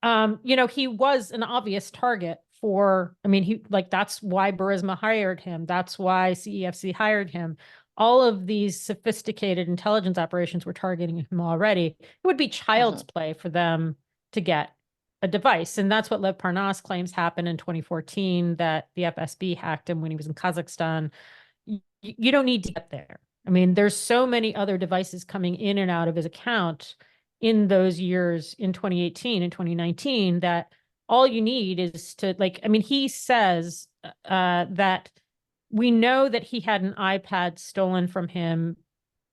you know, he was an obvious target for, I mean, that's why Burisma hired him. That's why CEFC hired him. All of these sophisticated intelligence operations were targeting him already. It would be child's play for them to get a device. And that's what Lev Parnas claims happened in 2014, that the FSB hacked him when he was in Kazakhstan. You don't need to get there. I mean, there's so many other devices coming in and out of his account in those years, in 2018 and 2019, that all you need is to, like, I mean, he says that we know that he had an iPad stolen from him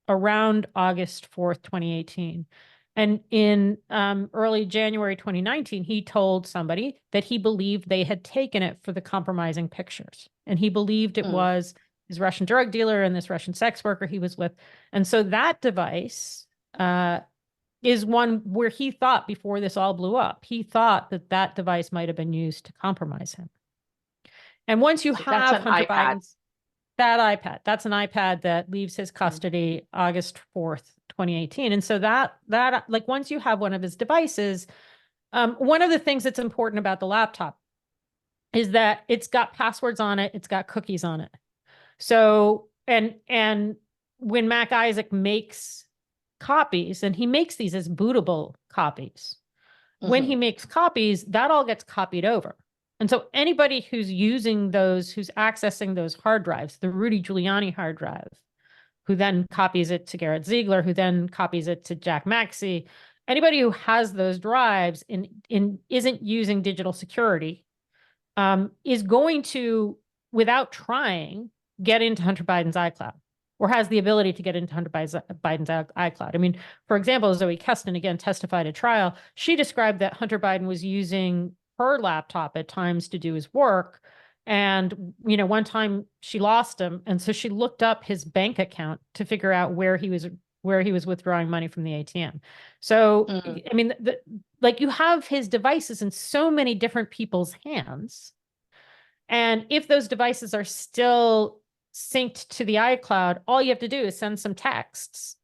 around August 4th, 2018. And in early January 2019, he told somebody that he believed they had taken it for the compromising pictures. And he believed it was his Russian drug dealer and this Russian sex worker he was with. And so that device is one where he thought, before this all blew up, he thought that that device might have been used to compromise him. And once you have Hunter Biden's, that iPad, that's an iPad that leaves his custody August 4th, 2018. And so that like, once you have one of his devices, one of the things that's important about the laptop is that it's got passwords on it, it's got cookies on it. So, and when Mac Isaac makes copies, and he makes these as bootable copies, when he makes copies, that all gets copied over. And so anybody who's using those, who's accessing those hard drives, the Rudy Giuliani hard drive, who then copies it to Garrett Ziegler, who then copies it to Jack Maxey, anybody who has those drives and isn't using digital security is going to, without trying, get into Hunter Biden's iCloud, or has the ability to get into Hunter Biden's iCloud. I mean, for example, Zoe Keston, again, testified at trial. She described that Hunter Biden was using her laptop at times to do his work. And, you know, one time she lost him. And so she looked up his bank account to figure out where he was withdrawing money from the ATM. So, I mean, like, you have his devices in so many different people's hands. And if those devices are still synced to the iCloud, all you have to do is send some texts.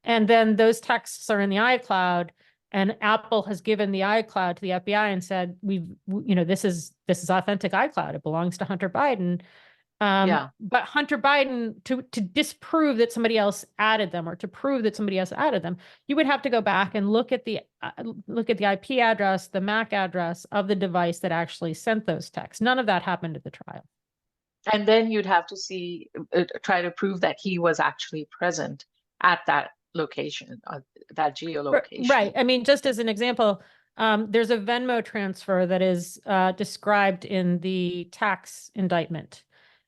And then those texts are in the iCloud, and Apple has given the iCloud to the FBI and said, this is authentic iCloud. It belongs to Hunter Biden. But Hunter Biden, to disprove that somebody else added them, or to prove that somebody else added them, you would have to go back and look at the IP address, the MAC address of the device that actually sent those texts. None of that happened at the trial. And then you'd have to try to prove that he was actually present at that location, that geolocation. Right. I mean, just as an example, there's a Venmo transfer that is described in the tax indictment.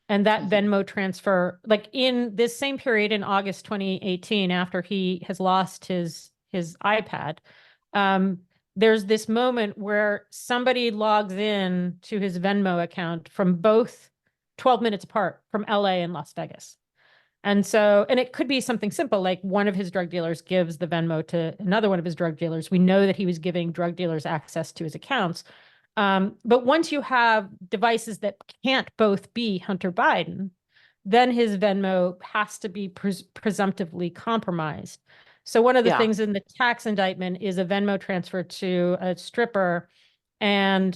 And that Venmo transfer, like in this same period in August 2018, after he has lost his iPad, there's this moment where somebody logs in to his Venmo account from both 12 minutes apart, from LA and Las Vegas. And so, and it could be something simple, like one of his drug dealers gives the Venmo to another one of his drug dealers. We know that he was giving drug dealers access to his accounts. But once you have devices that can't both be Hunter Biden, then his Venmo has to be presumptively compromised. So one of the things in the tax indictment is a Venmo transfer to a stripper, and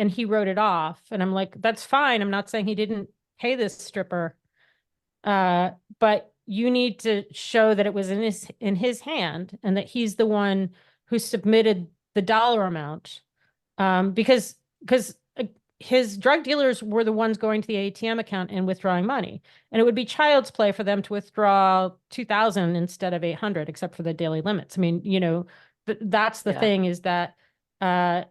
he wrote it off. And I'm like, that's fine. I'm not saying he didn't pay this stripper, but you need to show that it was in his hand, and that he's the one who submitted the dollar amount. Because his drug dealers were the ones going to the ATM account and withdrawing money. And it would be child's play for them to withdraw $2,000 instead of $800, except for the daily limits. I mean, you know, that's the thing, is that I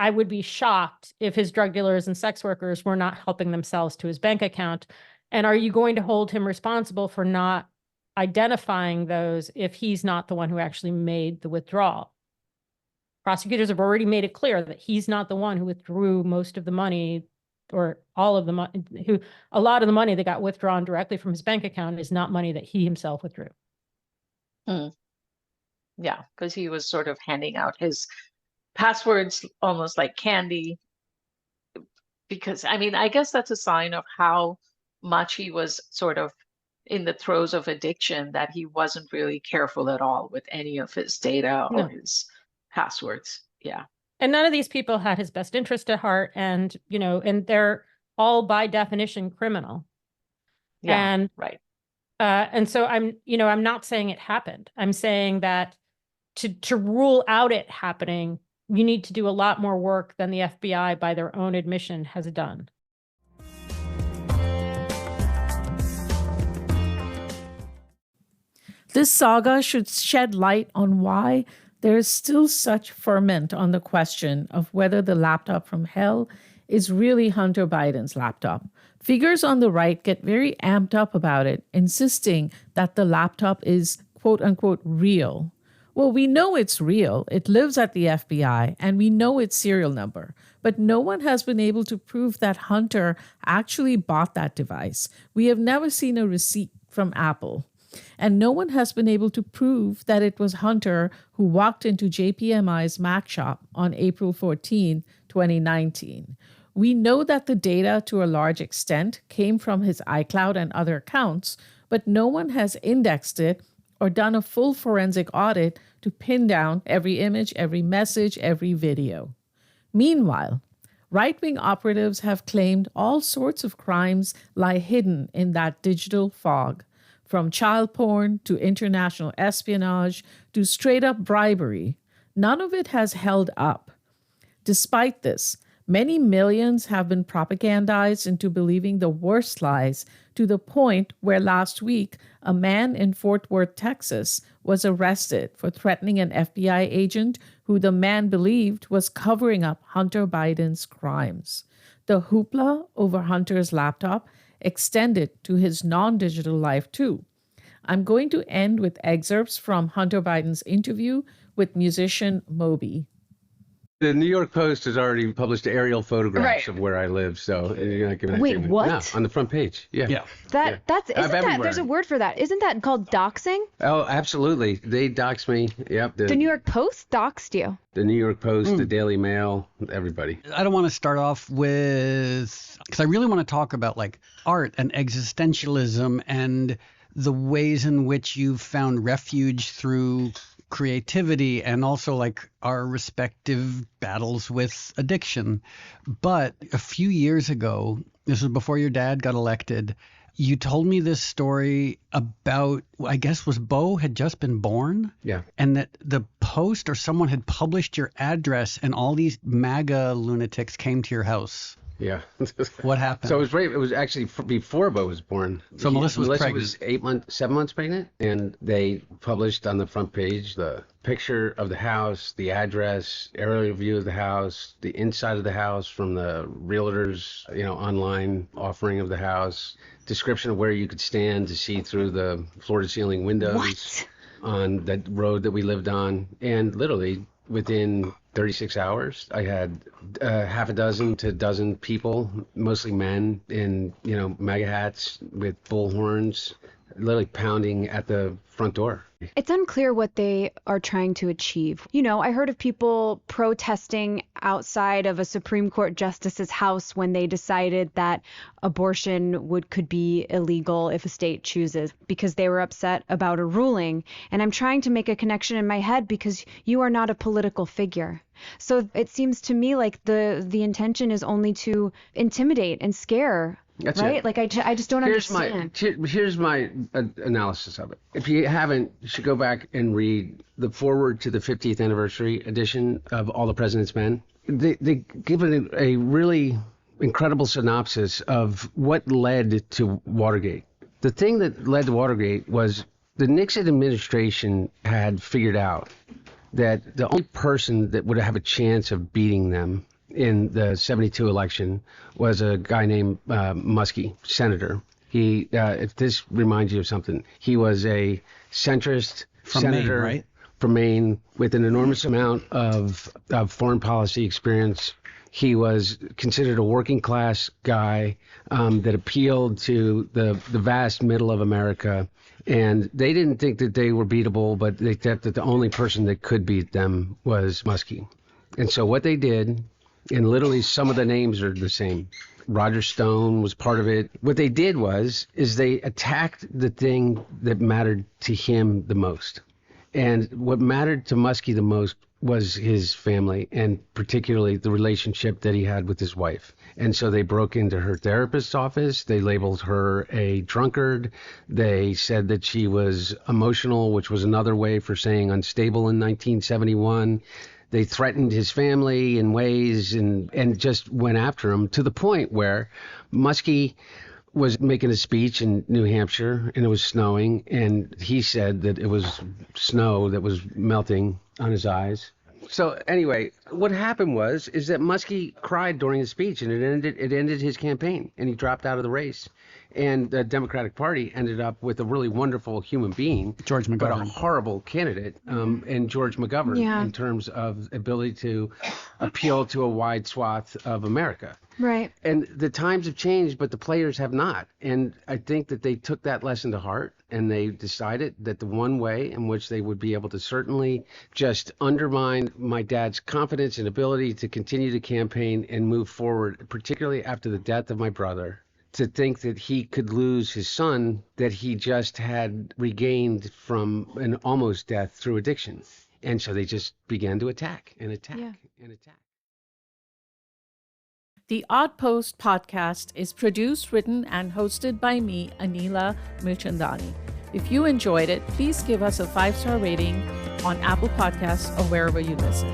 would be shocked if his drug dealers and sex workers were not helping themselves to his bank account. And are you going to hold him responsible for not identifying those if he's not the one who actually made the withdrawal? Prosecutors have already made it clear that he's not the one who withdrew most of the money, or all of the money. A lot of the money that got withdrawn directly from his bank account is not money that he himself withdrew. Yeah, because he was sort of handing out his passwords almost like candy. Because, I mean, I guess that's a sign of how much he was sort of in the throes of addiction, that he wasn't really careful at all with any of his data or his passwords. Yeah. And none of these people had his best interest at heart, and, and they're all by definition criminal. Yeah, and right. And so I'm not saying it happened. I'm saying that to rule out it happening, you need to do a lot more work than the FBI, by their own admission, has done. This saga should shed light on why there is still such ferment on the question of whether the laptop from hell is really Hunter Biden's laptop. Figures on the right get very amped up about it, insisting that the laptop is quote unquote real. Well, we know it's real. It lives at the FBI, and we know its serial number. But no one has been able to prove that Hunter actually bought that device. We have never seen a receipt from Apple. And no one has been able to prove that it was Hunter who walked into JPMI's Mac shop on April 14, 2019. We know that the data, to a large extent, came from his iCloud and other accounts, but no one has indexed it or done a full forensic audit to pin down every image, every message, every video. Meanwhile, right-wing operatives have claimed all sorts of crimes lie hidden in that digital fog, from child porn to international espionage to straight-up bribery. None of it has held up. Despite this, many millions have been propagandized into believing the worst lies, to the point where last week a man in Fort Worth, Texas, was arrested for threatening an FBI agent who the man believed was covering up Hunter Biden's crimes. The hoopla over Hunter's laptop extended to his non-digital life too. I'm going to end with excerpts from Hunter Biden's interview with musician Moby. The New York Post has already published aerial photographs of where I live, so you're not giving that to me. what? No, on the front page. Yeah. That's isn't that there's a word for that? Isn't that called doxing? Oh, absolutely. They doxed me. Yep. The New York Post doxed you. The New York Post, the Daily Mail, everybody. I don't want to start off with, because I really want to talk about like art and existentialism and the ways in which you've found refuge through creativity and also like our respective battles with addiction. But a few years ago, this was before your dad got elected, you told me this story about, I guess, was Bo had just been born? Yeah. And that the Post or someone had published your address and all these MAGA lunatics came to your house. Yeah. What happened? So it was actually before Bo was born. So Melissa was pregnant. Was 7 months pregnant, and they published on the front page the picture of the house, the address, aerial view of the house, the inside of the house from the realtor's, online offering of the house, description of where you could stand to see through the floor-to-ceiling windows on that road that we lived on, and literally within 36 hours, I had half a dozen to a dozen people, mostly men in, MAGA hats with bullhorns, literally pounding at the front door. It's unclear what they are trying to achieve. I heard of people protesting outside of a Supreme Court justice's house when they decided that abortion could be illegal if a state chooses, because they were upset about a ruling. And I'm trying to make a connection in my head because you are not a political figure. So it seems to me like the intention is only to intimidate and scare. That's right? it. Like I just don't understand. Here's my analysis of it. If you haven't, you should go back and read the foreword to the 50th anniversary edition of All the President's Men. They give it a really incredible synopsis of what led to Watergate. The thing that led to Watergate was the Nixon administration had figured out that the only person that would have a chance of beating them in the 72 election was a guy named Muskie, senator. He, if this reminds you of something, he was a centrist From senator Maine, right? from Maine with an enormous amount of foreign policy experience. He was considered a working class guy that appealed to the vast middle of America. And they didn't think that they were beatable, but they thought that the only person that could beat them was Muskie. And so what they did, and literally some of the names are the same. Roger Stone was part of it. What they did is they attacked the thing that mattered to him the most. And what mattered to Muskie the most was his family, and particularly the relationship that he had with his wife. And so they broke into her therapist's office. They labeled her a drunkard. They said that she was emotional, which was another way for saying unstable in 1971. They threatened his family in ways and just went after him to the point where Muskie was making a speech in New Hampshire, and it was snowing, and he said that it was snow that was melting on his eyes. So anyway, what happened is that Muskie cried during his speech, and it ended his campaign, and he dropped out of the race. And the Democratic Party ended up with a really wonderful human being, George McGovern, but a horrible candidate, and George McGovern, Yeah. in terms of ability to appeal to a wide swath of America. Right. And the times have changed, but the players have not. And I think that they took that lesson to heart, and they decided that the one way in which they would be able to certainly just undermine my dad's confidence and ability to continue to campaign and move forward, particularly after the death of my brother, to think that he could lose his son that he just had regained from an almost death through addiction. And so they just began to attack and attack and attack. The Odd Post podcast is produced, written, and hosted by me, Anila Mirchandani. If you enjoyed it, please give us a 5-star rating on Apple Podcasts or wherever you listen.